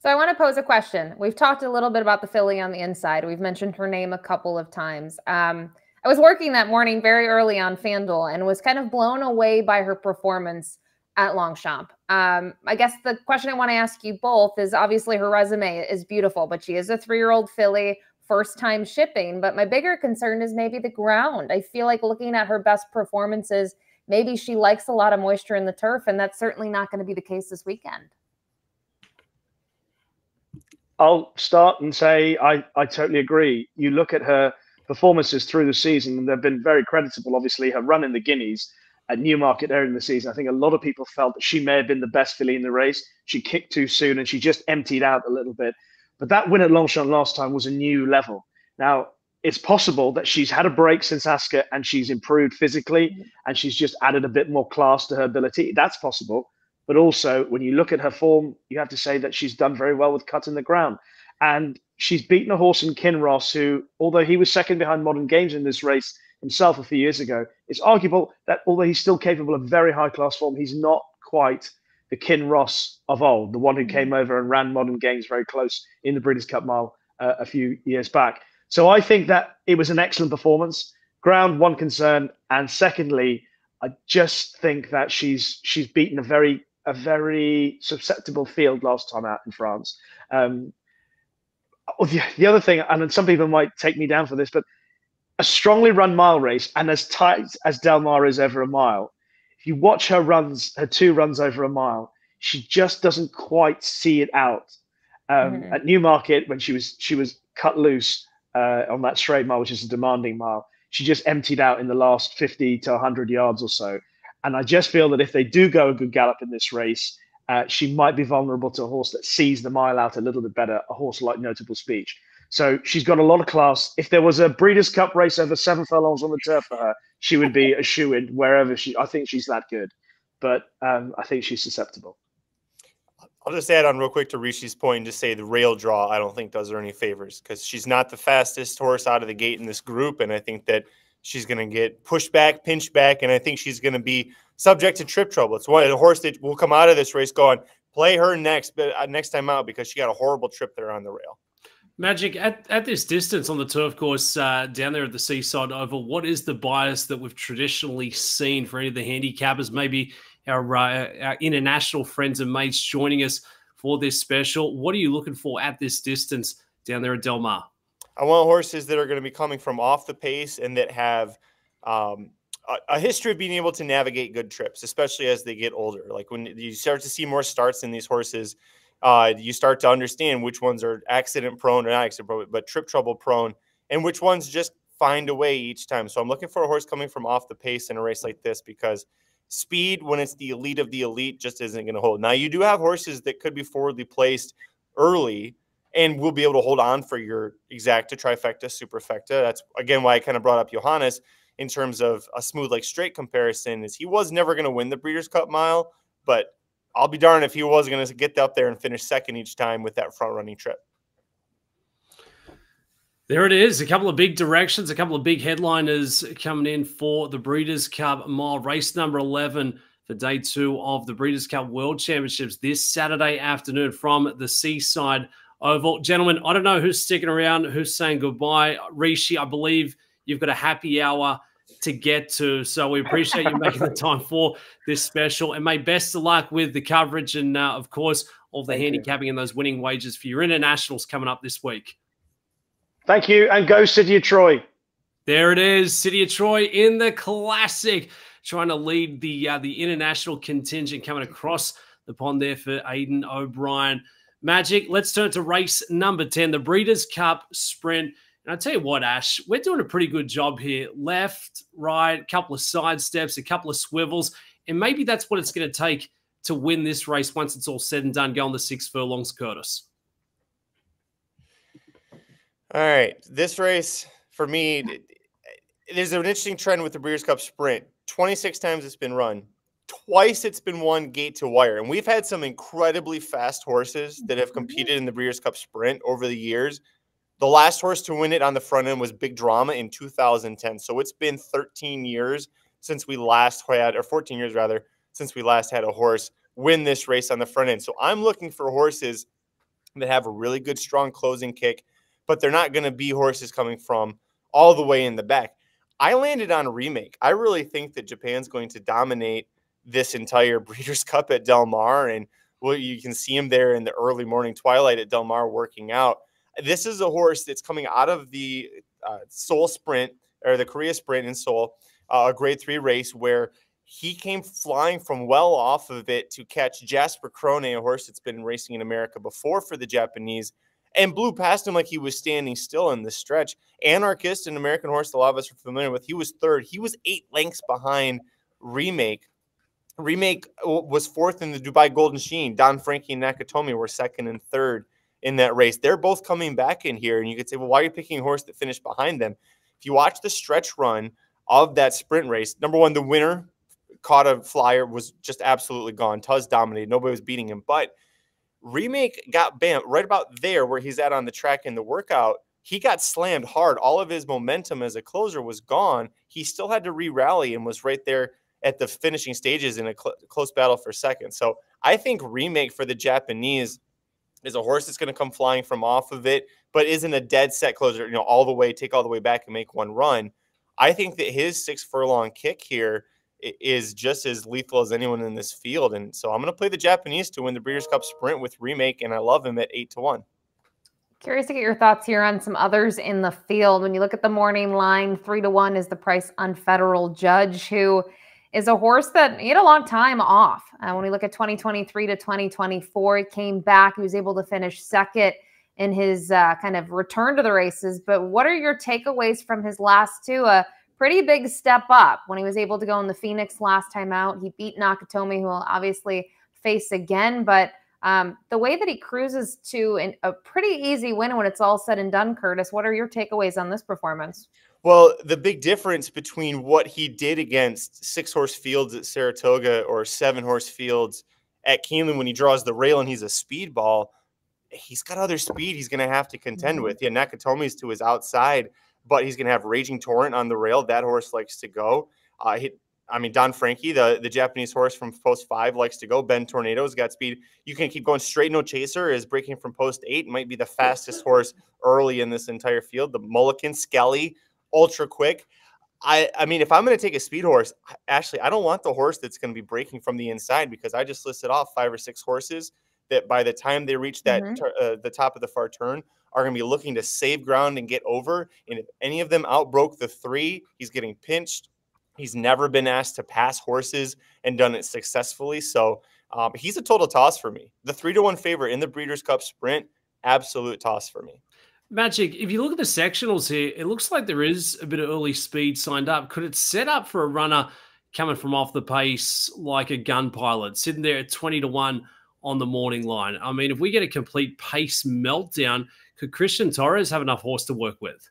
So I want to pose a question. We've talked a little bit about the filly on the inside. We've mentioned her name a couple of times. I was working that morning very early on FanDuel and was kind of blown away by her performance at Longchamp. I guess the question I want to ask you both is, obviously her resume is beautiful, but she is a 3-year-old filly, first time shipping. But my bigger concern is maybe the ground. I feel like looking at her best performances, maybe she likes a lot of moisture in the turf, and that's certainly not going to be the case this weekend. I'll start and say I totally agree. You look at her performances through the season, and they've been very creditable. Obviously, her run in the Guineas, at Newmarket earlier in the season. I think a lot of people felt that she may have been the best filly in the race. She kicked too soon and she just emptied out a little bit. But that win at Longchamp last time was a new level. Now, it's possible that she's had a break since Ascot and she's improved physically and she's just added a bit more class to her ability. That's possible. But also, when you look at her form, you have to say that she's done very well with cutting the ground. And she's beaten a horse in Kinross who, although he was second behind Modern Games in this race himself a few years ago, it's arguable that although he's still capable of very high-class form, he's not quite the Kinross of old, the one who came over and ran Modern Games very close in the Breeders' Cup Mile a few years back. So I think that it was an excellent performance. Ground, one concern. And secondly, I just think that she's beaten a very susceptible field last time out in France. The other thing, and some people might take me down for this, but a strongly run mile race and as tight as Del Mar is over a mile, if you watch her runs, her 2 runs over a mile, she just doesn't quite see it out. At Newmarket, when she was cut loose on that straight mile, which is a demanding mile, she just emptied out in the last 50 to 100 yards or so. And I just feel that if they do go a good gallop in this race, she might be vulnerable to a horse that sees the mile out a little bit better, a horse like Notable Speech. So she's got a lot of class. If there was a Breeders' Cup race over 7 furlongs on the turf for her, she would be a shoo-in wherever she. I think she's that good, but I think she's susceptible. I'll just add on real quick to Rishi's point and just say the rail draw I don't think does her any favors because she's not the fastest horse out of the gate in this group, and I think that she's going to get pushed back, pinched back, and I think she's going to be subject to trip trouble. It's one of the horse that will come out of this race going, play her next time out because she got a horrible trip there on the rail. Magic, at this distance on the turf course down there at the Seaside Oval, what is the bias that we've traditionally seen for any of the handicappers? Maybe our international friends and mates joining us for this special. What are you looking for at this distance down there at Del Mar? I want horses that are going to be coming from off the pace and that have a history of being able to navigate good trips, especially as they get older. Like when you start to see more starts in these horses, you start to understand which ones are accident prone or not accident prone, but trip trouble prone, and which ones just find a way each time. So I'm looking for a horse coming from off the pace in a race like this because speed, when it's the elite of the elite, just isn't going to hold. Now, you do have horses that could be forwardly placed early and will be able to hold on for your exacta, trifecta, superfecta. That's, again, why I kind of brought up Johannes in terms of a smooth like straight comparison is he was never going to win the Breeders' Cup Mile, but I'll be darned if he was going to get up there and finish second each time with that front-running trip. There it is. A couple of big directions, a couple of big headliners coming in for the Breeders' Cup Mile, race number 11 for day 2 of the Breeders' Cup World Championships this Saturday afternoon from the Seaside Oval. Gentlemen, I don't know who's sticking around, who's saying goodbye. Rishi, I believe you've got a happy hour to get to, so we appreciate you making the time for this special, and may best of luck with the coverage and, of course, all the handicapping and those winning wages for your internationals coming up this week. Thank you, and go City of Troy. There it is, City of Troy in the Classic, trying to lead the international contingent coming across the pond there for Aidan O'Brien. Magic, let's turn to race number 10, the Breeders' Cup Sprint. And I'll tell you what, Ash, we're doing a pretty good job here. Left, right, a couple of side steps, a couple of swivels, and maybe that's what it's going to take to win this race once it's all said and done, going the 6 furlongs, Curtis. All right, this race, for me, there's an interesting trend with the Breeders' Cup Sprint. 26 times it's been run. Twice it's been won gate to wire. And we've had some incredibly fast horses that have competed in the Breeders' Cup Sprint over the years. The last horse to win it on the front end was Big Drama in 2010. So it's been 13 years since we last had, or 14 years rather, since we last had a horse win this race on the front end. So I'm looking for horses that have a really good, strong closing kick, but they're not going to be horses coming from all the way in the back. I landed on a Remake. I really think that Japan's going to dominate this entire Breeders' Cup at Del Mar, and you can see him there in the early morning twilight at Del Mar working out. This is a horse that's coming out of the Seoul Sprint, or the Korea Sprint in Seoul, a grade 3 race where he came flying from well off of it to catch Jasper Krone, a horse that's been racing in America before for the Japanese, and blew past him like he was standing still in the stretch. Anarchist, an American horse a lot of us are familiar with, he was third. He was 8 lengths behind Remake was fourth in the Dubai Golden Sheen. Don Frankie and Nakatomi were second and third in that race. They're both coming back in here, and you could say, well, why are you picking a horse that finished behind them? If you watch the stretch run of that sprint race, number one, the winner caught a flyer, was just absolutely gone. Tuz dominated. Nobody was beating him. But Remake got bam right about there where he's at on the track in the workout. He got slammed hard. All of his momentum as a closer was gone. He still had to re-rally and was right there at the finishing stages in a close battle for second. So I think Remake for the Japanese is a horse that's going to come flying from off of it, but isn't a dead set closer, you know, all the way, take all the way back and make one run. I think that his 6 furlong kick here is just as lethal as anyone in this field. And so I'm going to play the Japanese to win the Breeders' Cup Sprint with Remake, and I love him at 8-1. Curious to get your thoughts here on some others in the field. When you look at the morning line, 3-1 is the price on Federal Judge, who is a horse that he had a long time off. When we look at 2023 to 2024, he came back. He was able to finish second in his kind of return to the races. But what are your takeaways from his last two? A pretty big step up when he was able to go in the Phoenix last time out. He beat Nakatomi, who will obviously face again. But the way that he cruises to a pretty easy win when it's all said and done, Curtis, what are your takeaways on this performance? Well, the big difference between what he did against 6-horse fields at Saratoga or 7-horse fields at Keeneland when he draws the rail and he's a speedball, he's got other speed he's going to have to contend with. Yeah, Nakatomi's to his outside, but he's going to have Raging Torrent on the rail. That horse likes to go. Don Frankie, the Japanese horse from post 5, likes to go. Ben Tornado's got speed. You can keep going. Straight No Chaser is breaking from post 8, might be the fastest horse early in this entire field. The Mulligan, Skelly, ultra quick. I mean, if I'm going to take a speed horse, Ashley, I don't want the horse that's going to be breaking from the inside, because I just listed off 5 or 6 horses that by the time they reach that the top of the far turn are going to be looking to save ground and get over. And if any of them outbroke the 3, he's getting pinched. He's never been asked to pass horses and done it successfully. So he's a total toss for me. The 3-1 favorite in the Breeders' Cup Sprint, absolute toss for me. Magic, if you look at the sectionals here, it looks like there is a bit of early speed signed up. Could it set up for a runner coming from off the pace like a Gun Pilot, sitting there at 20-1 on the morning line? I mean, if we get a complete pace meltdown, could Christian Torres have enough horse to work with?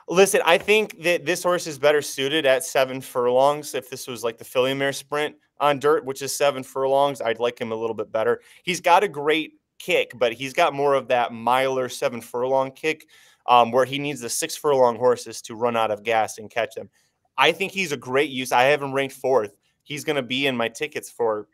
Listen, I think that this horse is better suited at 7 furlongs. If this was like the Filly Mare Sprint on dirt, which is 7 furlongs, I'd like him a little bit better. He's got a great kick, but he's got more of that miler 7 furlong kick where he needs the 6 furlong horses to run out of gas and catch them. I think he's a great use. I have him ranked 4th. He's going to be in my tickets for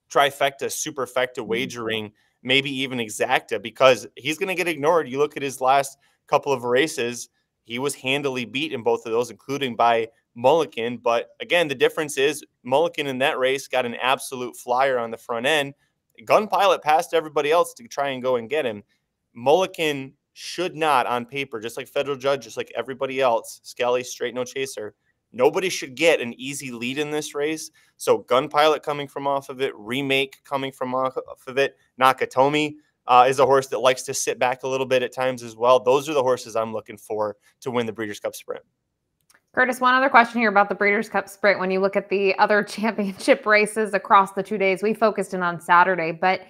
trifecta, superfecta wagering, maybe even exacta, because he's going to get ignored. You look at his last couple of races, he was handily beat in both of those, including by Mulligan. But again, the difference is Mulligan in that race got an absolute flyer on the front end. Gun Pilot passed everybody else to try and go and get him. Mulligan should not, on paper, just like Federal Judge, just like everybody else, Skelly, Straight No Chaser, nobody should get an easy lead in this race. So Gun Pilot coming from off of it, Remake coming from off of it, Nakatomi is a horse that likes to sit back a little bit at times as well. Those are the horses I'm looking for to win the Breeders' Cup Sprint. Curtis, one other question here about the Breeders' Cup Sprint. When you look at the other championship races across the 2 days, we focused in on Saturday, but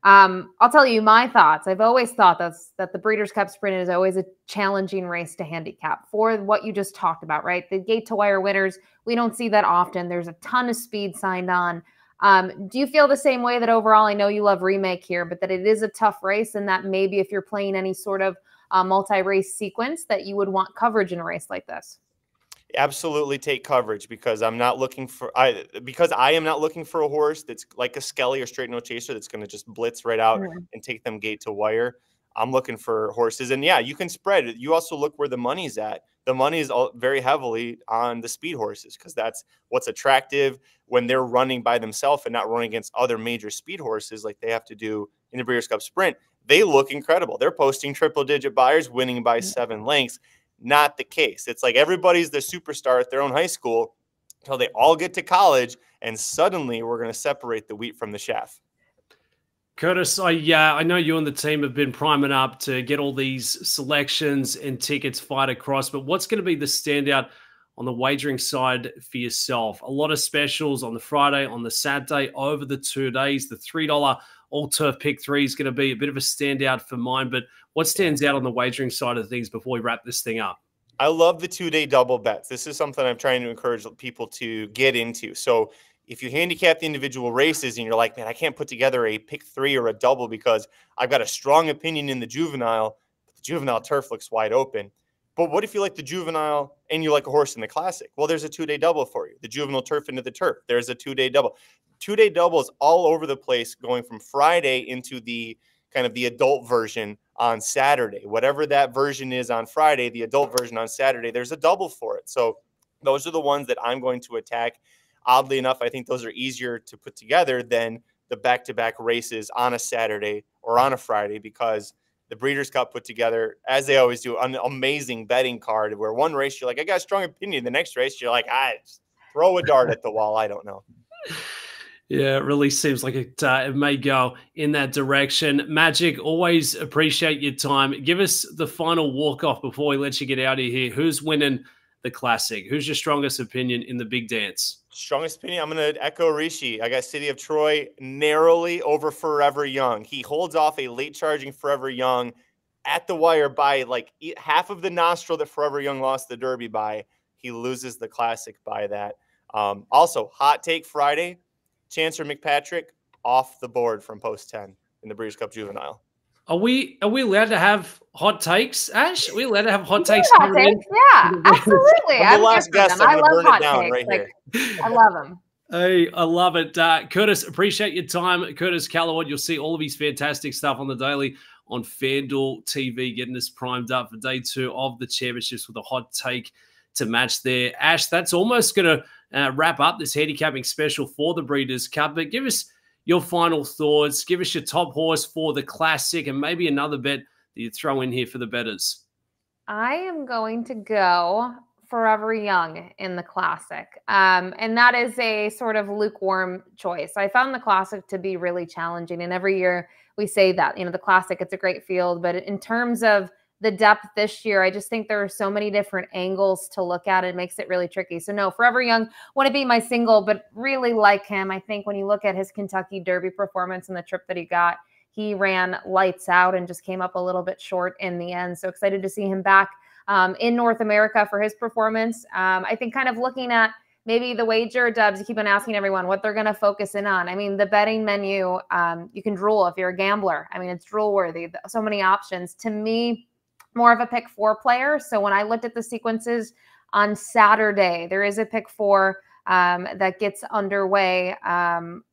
I'll tell you my thoughts. I've always thought that the Breeders' Cup Sprint is always a challenging race to handicap for what you just talked about, right? The gate to wire winners, we don't see that often. There's a ton of speed signed on. Do you feel the same way that overall, I know you love Remake here, but that it is a tough race, and that maybe if you're playing any sort of multi-race sequence that you would want coverage in a race like this? Absolutely take coverage, because I am not looking for a horse that's like a Skelly or Straight No Chaser that's going to just blitz right out and take them gate to wire. I'm looking for horses, and yeah, you can spread it. You also look where the money's at. The money is very heavily on the speed horses, because that's what's attractive when they're running by themselves and not running against other major speed horses like they have to do in the Breeders' Cup Sprint. They look incredible. They're posting triple-digit buyers, winning by 7 lengths. Not the case. It's like everybody's the superstar at their own high school until they all get to college, and suddenly we're going to separate the wheat from the chaff. Curtis, I know you and the team have been priming up to get all these selections and tickets fired across, but what's going to be the standout on the wagering side for yourself? A lot of specials on the Friday, on the Saturday, over the 2 days. The $3 all-turf pick 3 is going to be a bit of a standout for mine. But what stands out on the wagering side of things before we wrap this thing up? I love the 2-day double bets. This is something I'm trying to encourage people to get into. So if you handicap the individual races and you're like, man, I can't put together a pick 3 or a double because I've got a strong opinion in the juvenile, but the juvenile turf looks wide open. But what if you like the juvenile and you like a horse in the classic? Well, there's a 2-day double for you. The juvenile turf into the turf. There's a 2-day double. 2-day doubles all over the place, going from Friday into the kind of the adult version on Saturday. Whatever that version is on Friday, the adult version on Saturday, there's a double for it. So those are the ones that I'm going to attack. Oddly enough, I think those are easier to put together than the back-to-back races on a Saturday or on a Friday, because the Breeders' Cup put together, as they always do, an amazing betting card where one race you're like, I got a strong opinion. The next race you're like, I just throw a dart at the wall. I don't know. Yeah, it really seems like it may go in that direction. Magic, always appreciate your time. Give us the final walk-off before we let you get out of here. Who's winning the Classic? Who's your strongest opinion in the big dance? Strongest opinion, I'm going to echo Rishi. I got City of Troy narrowly over Forever Young. He holds off a late-charging Forever Young at the wire by like half of the nostril that Forever Young lost the Derby by. He loses the Classic by that. Also, hot take Friday, Chancer McPatrick off the board from post 10 in the Breeders' Cup Juvenile. Are we allowed to have hot takes, Ash? Are we allowed to have hot takes? Hot takes? Yeah, absolutely. I'm the last guest. I love hot takes. Right like, here. I love them. Hey, I love it. Curtis, appreciate your time. Curtis Callaway, you'll see all of his fantastic stuff on the daily on FanDuel TV, getting us primed up for day 2 of the championships with a hot take to match there. Ash, that's almost going to wrap up this handicapping special for the Breeders' Cup. But give us your final thoughts. Give us your top horse for the Classic and maybe another bet that you throw in here for the bettors. I am going to go Forever Young in the Classic. And that is a sort of lukewarm choice. I found the Classic to be really challenging. And every year we say that, the Classic, it's a great field. But in terms of the depth this year, I just think there are so many different angles to look at. It makes it really tricky. So no, Forever Young want to be my single, but really like him. I think when you look at his Kentucky Derby performance and the trip that he got, he ran lights out and just came up a little bit short in the end. So excited to see him back in North America for his performance. I think kind of looking at maybe the wager, Dubs, you keep on asking everyone what they're going to focus in on. I mean, the betting menu, you can drool if you're a gambler. I mean, it's drool worthy. So many options. To me, more of a pick 4 player. So when I looked at the sequences on Saturday, there is a pick 4 that gets underway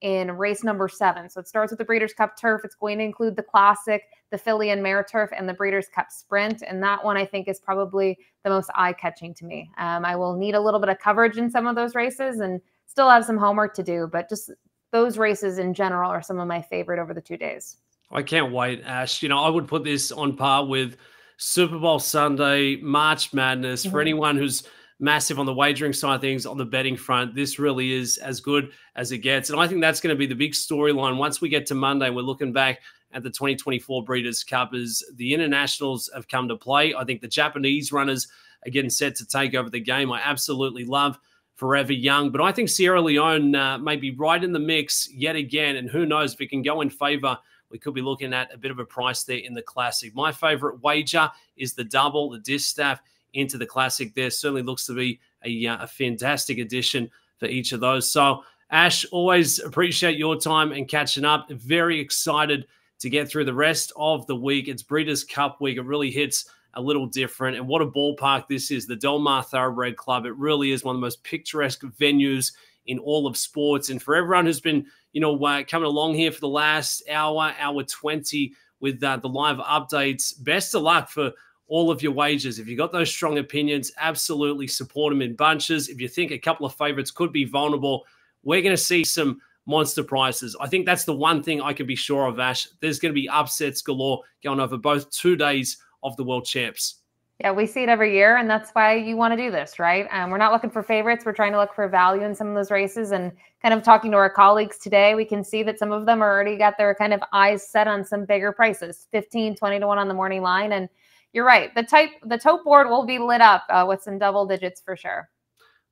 in race number 7. So it starts with the Breeders' Cup Turf. It's going to include the Classic, the Filly and Mare Turf, and the Breeders' Cup Sprint. And that one I think is probably the most eye-catching to me. I will need a little bit of coverage in some of those races and still have some homework to do, but just those races in general are some of my favorite over the 2 days. I can't wait, Ash. I would put this on par with Super Bowl Sunday, March Madness. For anyone who's massive on the wagering side of things, on the betting front, this really is as good as it gets. And I think that's going to be the big storyline once we get to Monday. We're looking back at the 2024 Breeders' Cup as the internationals have come to play. I think the Japanese runners are getting set to take over the game. I absolutely love Forever Young, but I think Sierra Leone may be right in the mix yet again. And who knows if it can go in favor, we could be looking at a bit of a price there in the Classic. My favorite wager is the double, the distaff into the Classic there. Certainly looks to be a fantastic addition for each of those. So, Ash, always appreciate your time and catching up. Very excited to get through the rest of the week. It's Breeders' Cup week. It really hits a little different. And what a ballpark this is, the Del Mar Thoroughbred Club. It really is one of the most picturesque venues in all of sports. And for everyone who's been, coming along here for the last hour 20 with the live updates, best of luck for all of your wagers. If you've got those strong opinions, absolutely support them in bunches. If you think a couple of favorites could be vulnerable, we're going to see some monster prices. I think that's the one thing I can be sure of, Ash. There's going to be upsets galore going over both 2 days of the World Champs. Yeah, we see it every year, and that's why you want to do this, right? We're not looking for favorites. We're trying to look for value in some of those races. And kind of talking to our colleagues today, we can see that some of them are already got their kind of eyes set on some bigger prices, 15, 20 to 1 on the morning line. And you're right. The tote board will be lit up with some double digits for sure.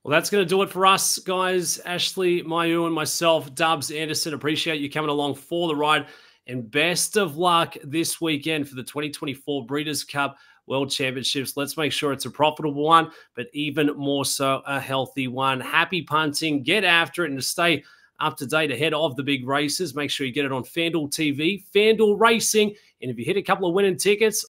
Well, that's going to do it for us, guys. Ashley, Mayu, and myself, Dubs, Anderson. Appreciate you coming along for the ride. And best of luck this weekend for the 2024 Breeders' Cup World Championships. Let's make sure it's a profitable one, but even more so a healthy one. Happy punting. Get after it, and to stay up to date ahead of the big races, make sure you get it on FanDuel TV, FanDuel Racing. And if you hit a couple of winning tickets,